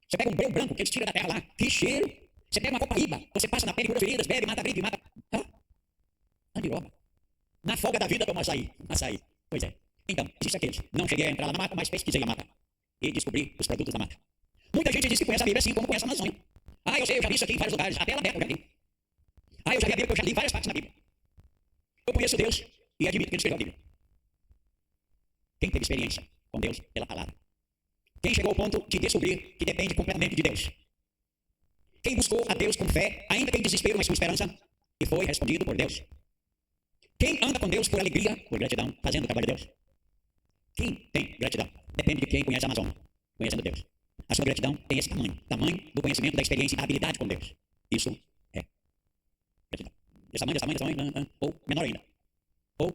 Você pega um breu branco, que eles tiram da terra lá, que cheiro. Você pega uma copaíba, você passa na pele, cura feridas, bebe, mata gripe, mata... biroba. Na folga da vida, tomar açaí. Pois é. Então, existe aqueles. Não cheguei a entrar lá na mata, mas pesquisei a mata. E descobri os produtos da mata. Muita gente diz que conhece a Bíblia assim como conhece a Amazônia. Ah, eu sei, eu já li isso aqui em vários lugares. Até ela aberta, eu já li. Ah, eu já li a Bíblia, eu já li várias partes na Bíblia. Eu conheço Deus e admito que ele escreveu a Bíblia. Quem teve experiência com Deus pela palavra? Quem chegou ao ponto de descobrir que depende completamente de Deus? Quem buscou a Deus com fé, ainda tem desespero, mas com esperança, e foi respondido por Deus? Quem anda com Deus por alegria, por gratidão, fazendo o trabalho de Deus? Quem tem gratidão? Depende de quem conhece a Amazônia, conhecendo Deus. A sua gratidão tem esse tamanho do conhecimento, da experiência e da habilidade com Deus. Isso é gratidão. Desse tamanho, ou menor ainda. Ou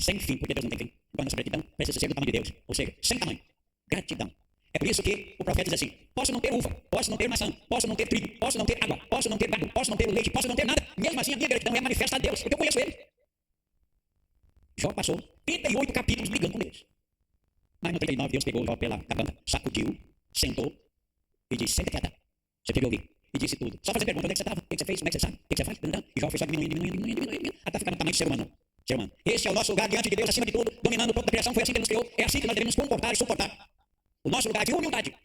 sem fim, porque Deus não tem fim. Então, nossa gratidão precisa ser do tamanho de Deus. Ou seja, sem tamanho. Gratidão. É por isso que o profeta diz assim: posso não ter uva, posso não ter maçã, posso não ter trigo, posso não ter água, posso não ter gado, posso não ter leite, posso não ter nada. Mesmo assim, a minha gratidão é manifesta a Deus, porque eu conheço Ele. Jó passou 38 capítulos brigando com Deus. Mas no 39, Deus pegou Jó pela garganta, sacudiu, sentou e disse: senta quieta, você teve que ouvir. E disse tudo. Só fazendo pergunta: onde é que você estava? O que você fez? Como é que você sabe? O que você faz? E Jó foi só diminuindo, até ficar no tamanho de ser humano. Este é o nosso lugar diante de Deus, acima de tudo, dominando o ponto da criação. Foi assim que Ele nos criou. É assim que nós devemos comportar e suportar. O nosso lugar de humildade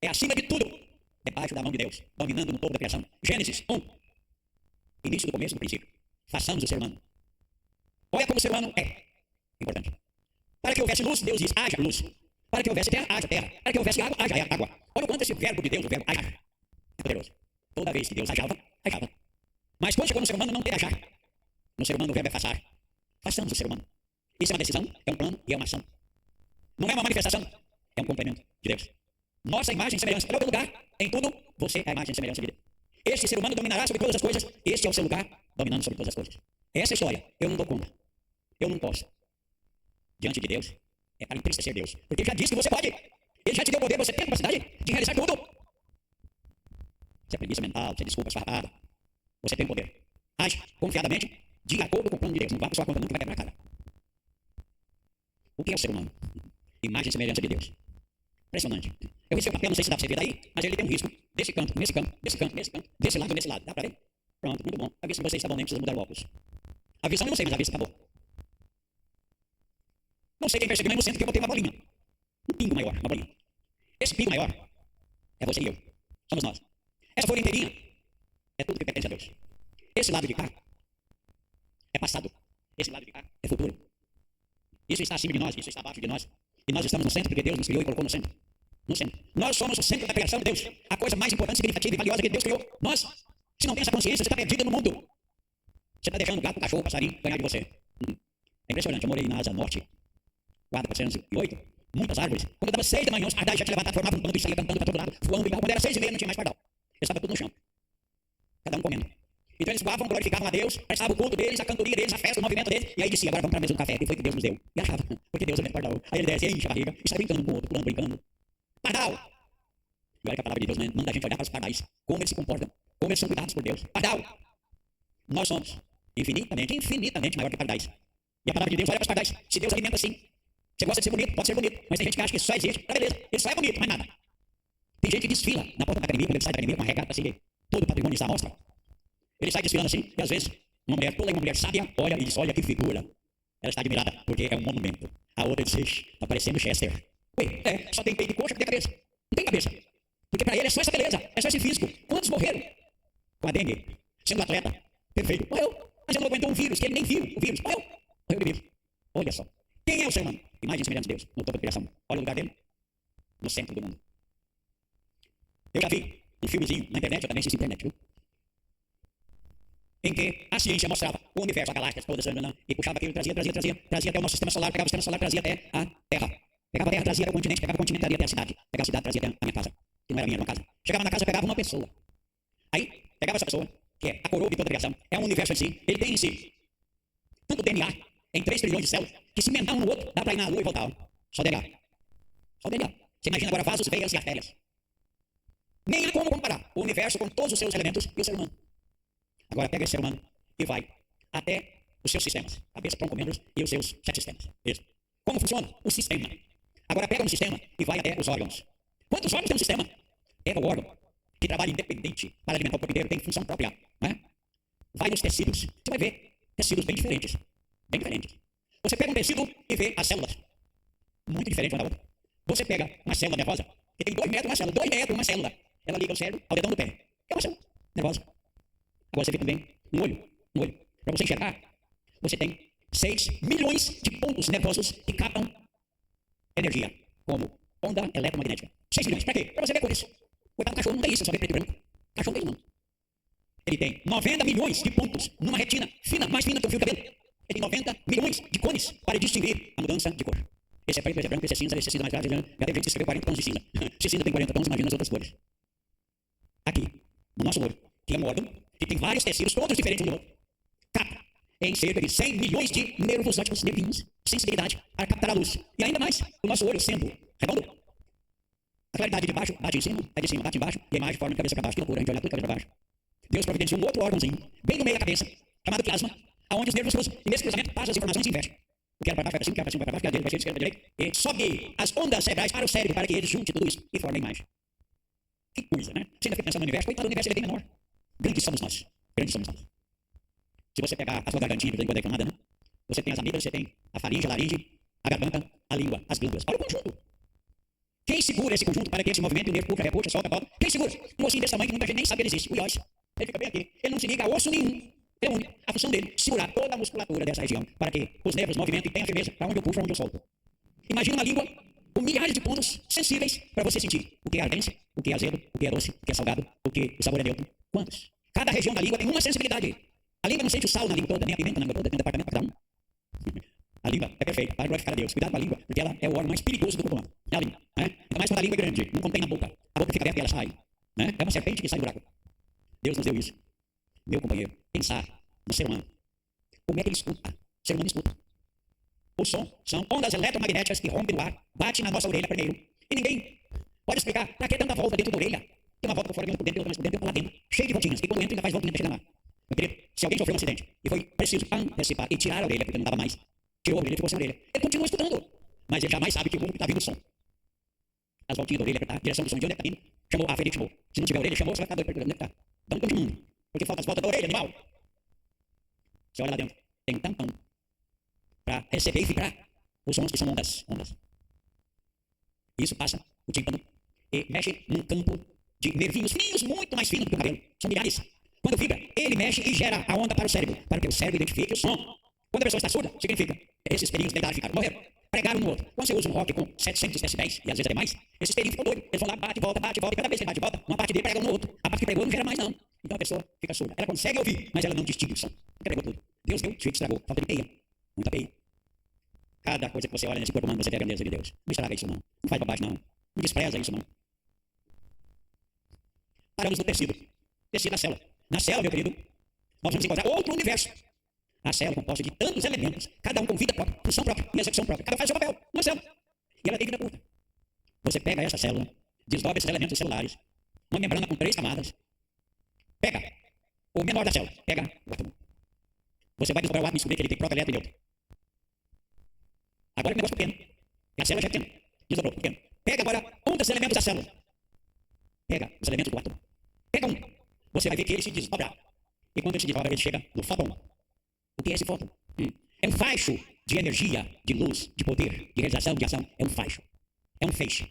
é acima de tudo, debaixo da mão de Deus, dominando no topo da criação. Gênesis 1, início do começo do princípio. Façamos o ser humano. Olha como o ser humano é importante. Para que houvesse luz, Deus diz: haja luz. Para que houvesse terra, haja terra. Para que houvesse água, haja água. Olha o quanto esse verbo de Deus, o verbo haja, é poderoso. Toda vez que Deus ajava. Mas quando chegou no ser humano, não tem ajar. No ser humano, o verbo é façar. Façamos o ser humano. Isso é uma decisão, é um plano e é uma ação. Não é uma manifestação, é um complemento de Deus. Nossa imagem e semelhança. Olha o lugar. Em tudo, você é a imagem e semelhança de Deus. Este ser humano dominará sobre todas as coisas. Este é o seu lugar, dominando sobre todas as coisas. Essa história, eu não dou conta. Eu não posso. Diante de Deus, é para entristecer Deus. Porque Ele já disse que você pode. Ele já te deu poder, você tem a capacidade de realizar tudo. Se é preguiça mental, se é desculpa esfarrapada, você tem o poder. Age confiadamente, de acordo com o plano de Deus. Não vá para sua conta, não, que vai quebrar a cara. O que é o ser humano? Imagem e semelhança de Deus. Impressionante. Eu recebi o papel, não sei se dá para você ver daí, mas ele tem um risco desse canto, nesse canto, desse canto, nesse canto, desse lado, nesse lado. Dá para ver? Pronto, muito bom. A vista de vocês está bom, nem precisa mudar o óculos. A visão eu não sei, mas a vista acabou. Não sei quem percebeu, mas no centro que eu botei uma bolinha. Um pingo maior, uma bolinha. Esse pingo maior é você e eu. Somos nós. Essa folha inteirinha é tudo que pertence a Deus. Esse lado de cá é passado. Esse lado de cá é futuro. Isso está acima de nós, isso está abaixo de nós. E nós estamos no centro porque Deus nos criou e colocou no centro. No centro. Nós somos o centro da criação de Deus. A coisa mais importante, significativa e valiosa que Deus criou. Nós, se não tem essa consciência, você está perdido no mundo. Você está deixando o gato, o cachorro, o passarinho ganhar de você. É impressionante. Eu morei na Asa Norte, 408, muitas árvores. Quando eu dava 6 da manhã, os pardais já te levantavam, formavam um bando e saía cantando para todo lado, voando. Quando era 6:30, não tinha mais pardal. Eles estavam tudo no chão. Cada um comendo. Então eles voavam, glorificavam a Deus, prestavam o culto deles, a cantoria deles, a festa, o movimento deles, e aí dizia: agora vamos para a mesa do café, que foi que Deus nos deu. E achava, porque Deus é pardal. Aí ele desce, enche a barriga, e sai brincando com o outro, pulando, brincando. Pardal! E olha que a palavra de Deus manda a gente olhar para os pardais, como eles se comportam, como eles são cuidados por Deus. Pardal! Nós somos infinitamente maior que pardais. E a palavra de Deus olha para os pardais. Se Deus alimenta assim, você gosta de ser bonito, pode ser bonito, mas tem gente que acha que só existe pra beleza. Ele só é bonito, mais nada. Tem gente que desfila na porta da academia, quando ele sai da academia com uma regata assim, todo o patrimônio está à mostra. Ele sai desfilando assim, e às vezes, uma mulher toda, uma mulher sábia, olha e diz: olha que figura. Ela está admirada, porque é um monumento. A outra diz: está parecendo Chester. Ué, só tem peito e coxa, cadê a cabeça? Não tem cabeça. Porque para ele é só essa beleza, é só esse físico. Quantos morreram com a dengue, sendo atleta, perfeito? Morreu. Mas ele não aguentou um vírus, que ele nem viu o vírus. Morreu de vírus. Olha só. Quem é o ser humano? Imagem e semelhança de Deus, no topo da criação. Olha o lugar dele, no centro do mundo. Eu já vi um filmezinho na internet, eu também assisti internet, viu? Em que a ciência mostrava o universo, a galáxia toda, e puxava aquilo, trazia até o nosso sistema solar, pegava o sistema solar, trazia até a Terra. Pegava a Terra, trazia até o continente, trazia até a cidade. Pegava a cidade, trazia até a minha casa, que não era minha, era uma casa. Chegava na casa, pegava uma pessoa. Aí, pegava essa pessoa, que é a coroa de toda a criação, é um universo em si, ele tem em si tanto DNA, em 3 trilhões de células, que se emendar um no outro, dá para ir na Lua e voltar. Só DNA. Só DNA. Você imagina agora vasos, veias e artérias. Nem há como comparar o universo com todos os seus elementos e o ser humano. Agora pega esse ser humano e vai até os seus sistemas. Cabeça, tronco, membros e os seus 7 sistemas. Isso. Como funciona? O sistema. Agora pega no sistema e vai até os órgãos. Quantos órgãos tem no sistema? Pega o órgão que trabalha independente para alimentar o corpo inteiro, tem função própria. Né? Vai nos tecidos. Você vai ver tecidos bem diferentes. Bem diferentes. Você pega um tecido e vê as células. Muito diferente uma da outra. Você pega uma célula nervosa, que tem 2 metros uma célula, 2 metros uma célula. Ela liga o cérebro ao dedão do pé. É uma célula nervosa. Agora você vê também um olho. Um olho. Para você enxergar, você tem 6 milhões de pontos nervosos que captam energia, como onda eletromagnética. 6 milhões. Para quê? Para você ver cores. Coitado do cachorro, não tem isso, é só ver preto e branco. Cachorro não tem isso, não. Ele tem 90 milhões de pontos numa retina fina, mais fina que o fio de cabelo. Ele tem 90 milhões de cones para distinguir a mudança de cor. Esse é preto, esse é branco, esse é cinza, esse é cinza mais claro. Já teve gente que escreveu 40 tons de cinza. Se cinza tem 40 tons, imagina as outras cores. Aqui, no nosso olho, que é um órgão, que tem vários tecidos, todos diferentes um do outro, capta em cerca de 100 milhões de nervos ópticos, nervinhos, sensibilidade para captar a luz. E ainda mais, o nosso olho sendo redondo, a claridade de baixo bate em cima, é de cima, bate embaixo, e a imagem forma de cabeça para baixo. Que loucura, a gente olha tudo de cabeça para baixo. Deus providenciou um outro órgãozinho, bem no meio da cabeça, chamado plasma, aonde os nervos cruzam, e nesse cruzamento passa as informações e inverte. O que era para baixo vai para cima, o que era para cima vai para baixo, o que era direito vai para esquerda, vai para direita, e sobe as ondas cerebrais para o cérebro, para que ele junte tudo isso e forme a imagem. Que coisa, né? Você ainda fica pensando no universo, coitado do universo, ele é bem menor. Grandes somos nós. Grandes somos nós. Se você pegar a sua gargantinha, que é inflamada, né? Você tem as amígdalas, você tem a faringe, a laringe, a garganta, a língua, as glândulas. Olha o conjunto. Quem segura esse conjunto para que esse movimento, o nervo puxa, repuxa, solta, volta? Quem segura? Um ossinho desse tamanho que muita gente nem sabe que ele existe. O ióis. Ele fica bem aqui. Ele não se liga a osso nenhum. É único. A função dele, segurar toda a musculatura dessa região para que os nervos movimentem e tenham firmeza para onde eu puxo, para onde eu solto. Imagina uma língua com milhares de pontos sensíveis para você sentir o que é ardência, o que é azedo, o que é doce, o que é salgado, o que o sabor é neutro. Quantos? Cada região da língua tem uma sensibilidade. A língua não sente o sal na língua toda, nem a pimenta na língua toda, tem um departamento para cada um. A língua é perfeita para glorificar a Deus. Cuidado com a língua, porque ela é o órgão mais perigoso do corpo humano. É a língua. Né? Ainda mais quando a língua é grande, não contém na boca. A boca fica aberta e ela sai. Né? É uma serpente que sai do buraco. Deus nos deu isso. Meu companheiro, pensar no ser humano. Como é que ele escuta? O ser humano escuta. O som são ondas eletromagnéticas que rompem no ar, bate na nossa orelha primeiro. E ninguém pode explicar para que tanta volta dentro da orelha. Tem uma volta por fora, outra por dentro, outra mais por dentro, outra lá dentro. Cheio de voltinhas. E quando entra, ainda faz voltinha para chegar lá. Meu querido, se alguém sofreu um acidente e foi preciso antecipar e tirar a orelha, porque não dava mais, tirou a orelha e ficou sem a orelha. Ele continua escutando, mas ele jamais sabe que o mundo está vindo o som. As voltinhas da orelha, a direção do som, de onde é que está vindo? Chamou, a ferida chamou. Se não tiver orelha, chamou, você vai ficar doido. Onde é que está? Dá um campo de mundo. Porque falta as voltas da orelha, animal. Você olha lá dentro, tem um tampão para receber e vibrar os sons que são ondas. Isso passa o tímpano e mexe num campo de nervinhos finos, muito mais finos do que o cabelo. São milhares. Quando vibra, ele mexe e gera a onda para o cérebro, para que o cérebro identifique o som. Quando a pessoa está surda, significa esses pelinhos dentados ficaram, morreram, pregaram um no outro. Quando você usa um rock com 700 decibéis, e às vezes até mais, esses pelinhos ficam doidos. Eles vão lá, bate, volta, e cada vez que ele bate, volta, uma parte dele prega um no outro. A parte que pregou não gera mais, não. Então a pessoa fica surda. Ela consegue ouvir, mas ela não distingue o som. Porque pregou tudo. Deus deu, Chico estragou. Falta de peia. Muita peia. Cada coisa que você olha nesse corpo humano, você vê a grandeza de Deus. Não estraga isso, não. Não faz bobagem, não. Não despreza isso, não. Paramos no tecido. Tecido da célula. Na célula, meu querido, nós vamos encontrar outro universo. A célula é composta de tantos elementos, cada um com vida própria, função própria e execução própria. Cada um faz o seu papel, uma célula. E ela tem vida curta. Você pega essa célula, desdobra esses elementos celulares, uma membrana com 3 camadas, pega o menor da célula, pega o átomo. Você vai desdobrar o átomo e descobrir que ele tem próton, elétron e nêutron. Agora é um negócio pequeno. E a célula já é pequena. Desdobrou, pequeno. Pega agora um dos elementos da célula. Pega os elementos do átomo. Pega um. Você vai ver que ele se desdobra. E quando ele se desdobra, ele chega no fóton. O que é esse fóton? É um faixo de energia, de luz, de poder, de realização, de ação. É um faixo. É um feixe.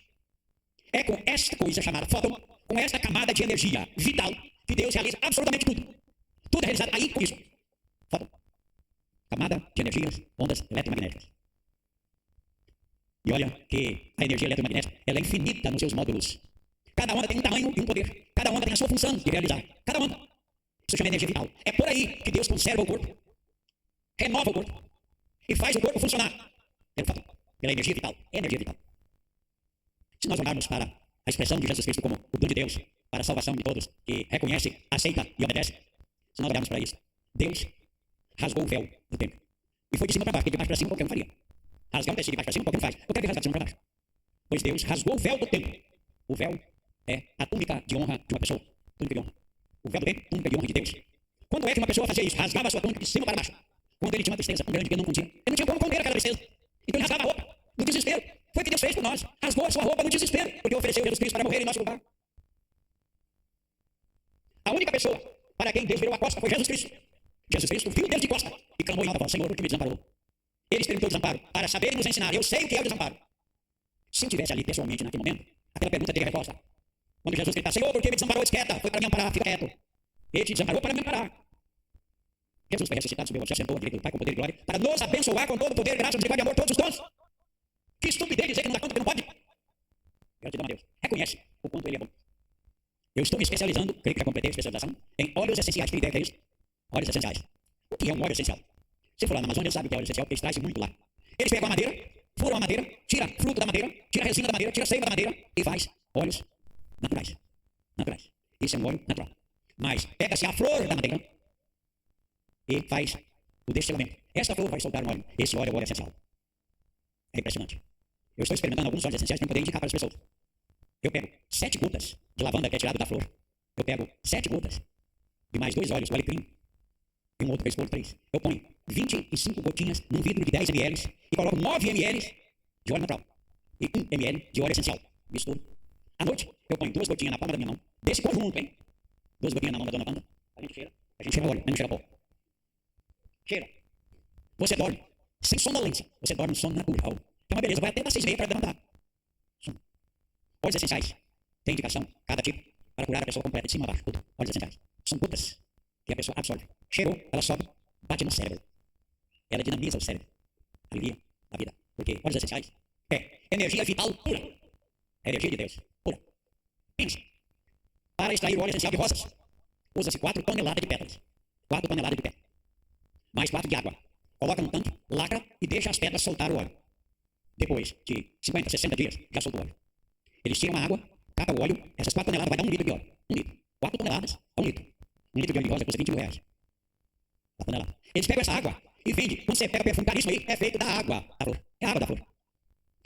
É com esta coisa chamada fóton, com esta camada de energia vital, que Deus realiza absolutamente tudo. Tudo é realizado aí com isso. Fóton. Camada de energias, ondas eletromagnéticas. E olha que a energia eletromagnética ela é infinita nos seus módulos. Cada onda tem um tamanho e um poder. Cada onda tem a sua função de realizar. Cada onda. Isso chama energia vital. É por aí que Deus conserva o corpo, renova o corpo e faz o corpo funcionar. Pela energia vital. É energia vital. Se nós olharmos para a expressão de Jesus Cristo como o dom de Deus para a salvação de todos que reconhece, aceita e obedece, se nós olharmos para isso, Deus rasgou o véu do templo. E foi de cima para baixo, porque de baixo para cima qualquer um faria. Rasgar um tecido de baixo para cima qualquer um faz. Eu quero ver rasgar de cima para baixo. Pois Deus rasgou o véu do templo. O véu é a túnica de honra de uma pessoa. Túnica de honra. O véu do templo, túnica de honra de Deus. Quando é que uma pessoa fazia isso? Rasgava a sua túnica de cima para baixo. Quando ele tinha uma tristeza tão grande que ele não continha. Ele não tinha como comer aquela tristeza. Então ele rasgava a roupa, no desespero. Foi o que Deus fez por nós. Rasgou a sua roupa no desespero, porque ofereceu Jesus Cristo para morrer em nosso lugar. A única pessoa para quem Deus virou a costa foi Jesus Cristo. Jesus Cristo viu Deus de costa. E clamou em alta voz: Senhor, por que me desamparou? Ele experimentou o desamparo para saber e nos ensinar. Eu sei o que é o desamparo. Se eu estivesse ali pessoalmente naquele momento, aquela pergunta teria resposta. Quando Jesus grita: Senhor, por que me desamparou? Diz: quieta, foi para me amparar, fica quieto. Ele te desamparou para me amparar. Jesus foi ressuscitado, subiu ao céu, sentou à direita do Pai com poder e glória, para nos abençoar com todo o poder, graça, misericórdia e amor, todos os dons. Que estupidez dizer que não dá conta, que não pode. Gratidão a Deus. Reconhece o quanto Ele é bom. Eu estou me especializando, creio que já completei a especialização, em óleos essenciais. Que ideia que é isso? Óleos essenciais. O que é um óleo essencial? Se for lá na Amazônia, sabe o que é óleo essencial, porque extrai-se muito lá. Eles pegam a madeira, furam a madeira, tira fruto da madeira, tira resina da madeira, tira seiva da madeira e faz óleos naturais. Naturais. Isso é um óleo natural. Mas pega-se a flor da madeira e faz o destilamento. Esta flor vai soltar um óleo. Esse óleo é o óleo essencial. É impressionante. Eu estou experimentando alguns óleos essenciais para poder indicar para as pessoas. Eu pego 7 gotas de lavanda que é tirado da flor. Eu pego 7 gotas e mais 2 óleos do alecrim e um outro que eu escolho 3. Eu ponho 25 gotinhas num vidro de 10 ml e coloco 9 ml de óleo natural e 1 ml de óleo essencial. Misturo. À noite, eu ponho 2 gotinhas na palma da minha mão, desse conjunto, hein? 2 gotinhas na mão da dona Wanda. A gente cheira óleo, mas não cheira pó. Cheira. Você dorme sem sonolência. Você dorme um sono natural. É uma beleza. Vai até das 6h30 para levantar. Óleos essenciais. Tem indicação, cada tipo, para curar a pessoa completa, de cima a baixo. Tudo. Óleos essenciais. São gotas que a pessoa absorve. Cheirou, ela sobe, bate no cérebro. Ela dinamiza o cérebro. Alivia a vida. Porque óleos essenciais é energia vital pura. É energia de Deus. Pura. Pensa. Para extrair o óleo essencial de rosas, usa-se 4 toneladas de pétalas. 4 toneladas de pétalas. Mais 4 de água. Coloca no tanque, lacra e deixa as pedras soltar o óleo. Depois de 50, 60 dias, já soltou o óleo. Eles tiram a água, cata o óleo, essas 4 toneladas vai dar 1 litro de óleo. 1 litro. 4 toneladas a 1 litro. 1 litro de óleo de rosa custa 20 mil reais. A tonelada. Eles pegam essa água e vendem. Quando você pega perfume caríssimo aí, é feito da água da flor. É a água da flor.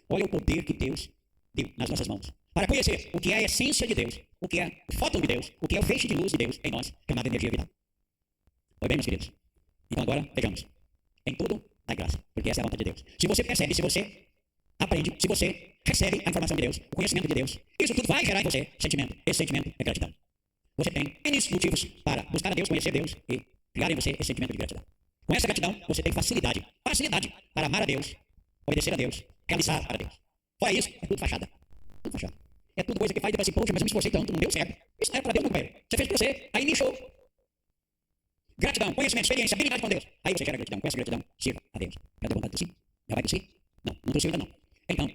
Olha o poder que Deus deu nas nossas mãos. Para conhecer o que é a essência de Deus, o que é o fóton de Deus, o que é o feixe de luz de Deus em nós, chamado energia vital. Oi bem, meus queridos. Então agora, vejamos. Em tudo, dá graça, porque essa é a vontade de Deus. Se você percebe, se você aprende, se você recebe a informação de Deus, o conhecimento de Deus, isso tudo vai gerar em você sentimento. Esse sentimento é gratidão. Você tem N motivos para buscar a Deus, conhecer Deus e criar em você esse sentimento de gratidão. Com essa gratidão, você tem facilidade para amar a Deus, obedecer a Deus, realizar para Deus. Fora isso, é tudo fachada. Tudo fachada. É tudo coisa que faz e depois assim, poxa, mas eu me esforcei tanto, não deu certo. Isso não era para Deus, não, companheiro. Você fez para você, aí nichou. Gratidão, conhecimento, experiência, habilidade com Deus. Aí você quer a gratidão, com essa gratidão, sirva a Deus. Já deu vontade de si? Já vai tossir? Não, não tossiu ainda não. Então,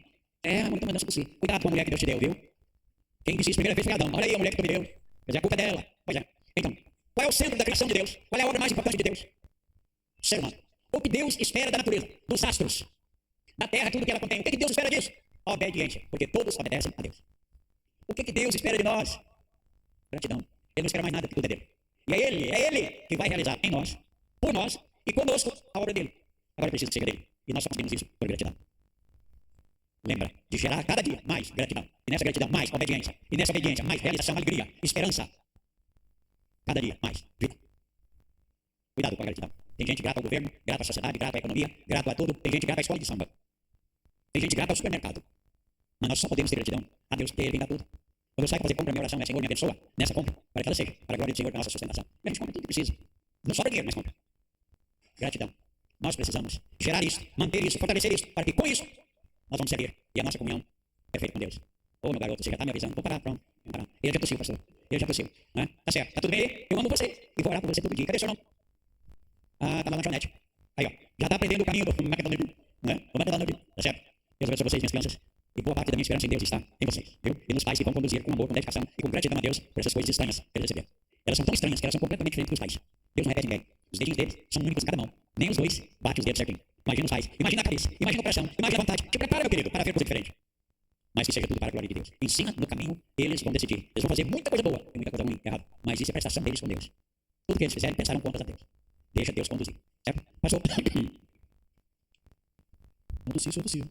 muito mudança tossir. Cuidado com a mulher que Deus te deu, viu? Quem disse isso primeira vez foi Adão. Olha aí a mulher que tu me deu. Quer dizer, a culpa é dela. Pois é. Então, qual é o centro da criação de Deus? Qual é a obra mais importante de Deus? O ser humano. O que Deus espera da natureza, dos astros, da terra, tudo que ela contém. O que Deus espera disso? Obediência. Porque todos obedecem a Deus. O que Deus espera de nós? Gratidão. Ele não espera mais nada, porque tudo é dele. E é Ele que vai realizar em nós, por nós e conosco a obra dele. Agora precisa que seja dele. E nós só conseguimos isso por gratidão. Lembra de gerar cada dia mais gratidão. E nessa gratidão mais obediência. E nessa obediência mais realização, alegria, esperança. Cada dia mais vida. Cuidado com a gratidão. Tem gente grata ao governo, grata à sociedade, grata à economia, grata a tudo. Tem gente grata à escola de samba. Tem gente grata ao supermercado. Mas nós só podemos ter gratidão a Deus, porque Ele dá tudo. Quando eu saio para fazer compra, minha oração é: Senhor, me abençoa nessa compra, para que ela seja, para a glória do Senhor, para a nossa sustentação. E a gente compra tudo que precisa. Não sobra dinheiro, mas compra. Gratidão. Nós precisamos gerar isso, manter isso, fortalecer isso, para que com isso nós vamos servir. E a nossa comunhão é feita com Deus. Ô, meu garoto, você já está me avisando. Vou parar, pronto. Vou parar. Ele já tossiu, pastor. Ele já tossiu. Né? Tá certo. Tá tudo bem aí? Eu amo você. E vou orar por você todo dia. Cadê o seu nome? Ah, tá lá na Joanete. Aí, ó. Já tá aprendendo o caminho do McDonald's. Né? Do McDonald's. Tá certo? Deus abençoe vocês, minhas crianças. E boa parte da minha esperança em Deus está em vocês, viu? E nos pais que vão conduzir com amor, com dedicação e com gratidão a Deus por essas coisas estranhas que eles receberam. Elas são tão estranhas que elas são completamente diferentes dos pais. Deus não repete ninguém. Os dedinhos deles são únicos em cada mão. Nem os dois batem os dedos certinho. Imagina os pais. Imagina a cabeça. Imagina o coração. Imagina a vontade. Te prepara, meu querido, para ver coisa diferente. Mas que seja tudo para a glória de Deus. Ensina no caminho, eles vão decidir. Eles vão fazer muita coisa boa e muita coisa ruim, errado. Mas isso é prestação deles com Deus. Tudo que eles fizerem, pensaram contas a Deus. Deixa Deus conduzir. Certo? Passou. Não tossiu.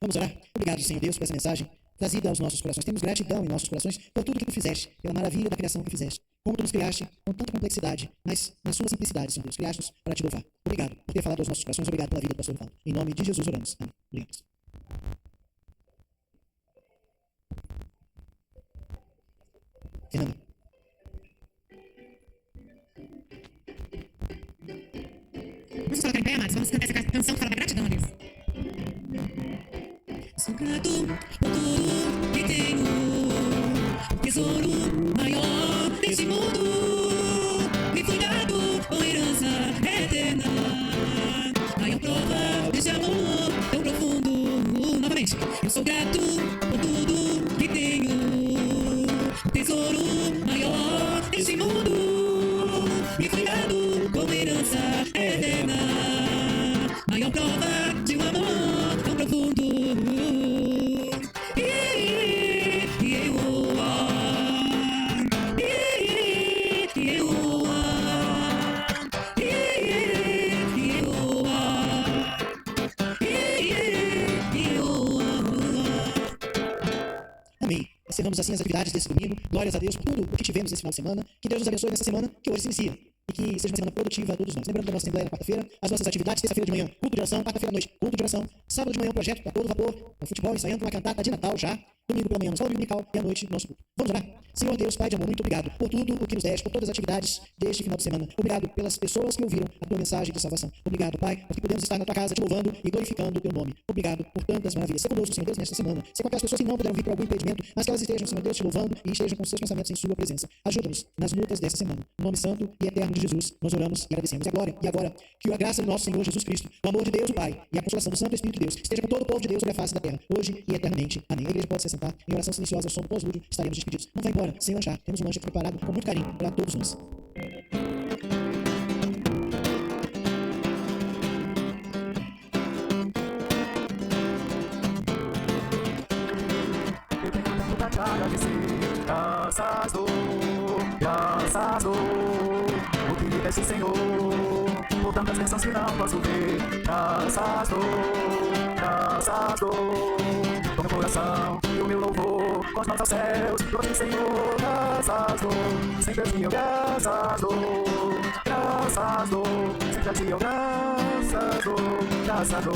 Vamos orar. Obrigado, Senhor Deus, por essa mensagem trazida aos nossos corações. Temos gratidão em nossos corações por tudo que tu fizeste, pela maravilha da criação que fizeste. Como tu nos criaste com tanta complexidade, mas na sua simplicidade, Senhor Deus. Criaste-nos para te louvar. Obrigado por ter falado aos nossos corações. Obrigado pela vida do pastor Paulo. Em nome de Jesus oramos. Amém. Obrigado. Fernanda. Vamos falar vamos cantar essa canção que fala da gratidão a Deus. Sou grato por tudo que tenho, tesouro maior deste mundo, me foi dado com herança eterna, maior prova deste amor tão profundo. Novamente, eu sou grato por tudo que tenho, tesouro maior deste mundo, me foi dado com herança eterna, maior prova de um amor tão profundo. Amém. Encerramos assim as atividades desse domingo. Glórias a Deus por tudo o que tivemos esse final de semana. Que Deus nos abençoe nessa semana que hoje se inicia. E que seja uma semana produtiva a todos nós. Lembrando da nossa Assembleia na quarta-feira, as nossas atividades, terça-feira de manhã, culto de oração, quarta-feira à noite, culto de oração, sábado de manhã, projeto a todo vapor, no futebol, ensaiando uma cantata de Natal já, domingo pela manhã, no sábado dominical e à noite, nosso culto. Vamos orar? Senhor Deus, Pai de amor, muito obrigado por tudo o que nos deste, por todas as atividades deste final de semana. Obrigado pelas pessoas que ouviram a tua mensagem de salvação. Obrigado, Pai, porque podemos estar na tua casa te louvando e glorificando o teu nome. Obrigado por tantas maravilhas. Seja conosco, Senhor Deus, nesta semana. Seja com aquelas pessoas que não puderam vir por algum impedimento, mas que elas estejam, Senhor Deus, te louvando e estejam com seus pensamentos em sua presença. Ajuda-nos nas lutas desta semana. No nome santo e eterno de Jesus, nós oramos e agradecemos. E agora, que a graça do nosso Senhor Jesus Cristo, o amor de Deus, o Pai, e a consolação do Santo Espírito de Deus esteja com todo o povo de Deus sobre a face da terra, hoje e eternamente. Amém. A igreja pode se sentar em oração silenciosa ao som do pós-lúdio, estaremos despedidos. Não vá embora sem lanchar. Temos um lanche preparado com muito carinho para todos nós. Eu tenho tanto pra te agradecer. Graças dou, o que me deste, Senhor, por tantas bênçãos que não posso ver. Graças dou, com meu coração e o meu louvor, com as mãos aos céus, hoje, Senhor. Graças dou, sempre a ti eu graças dou, sempre a ti eu graças dou.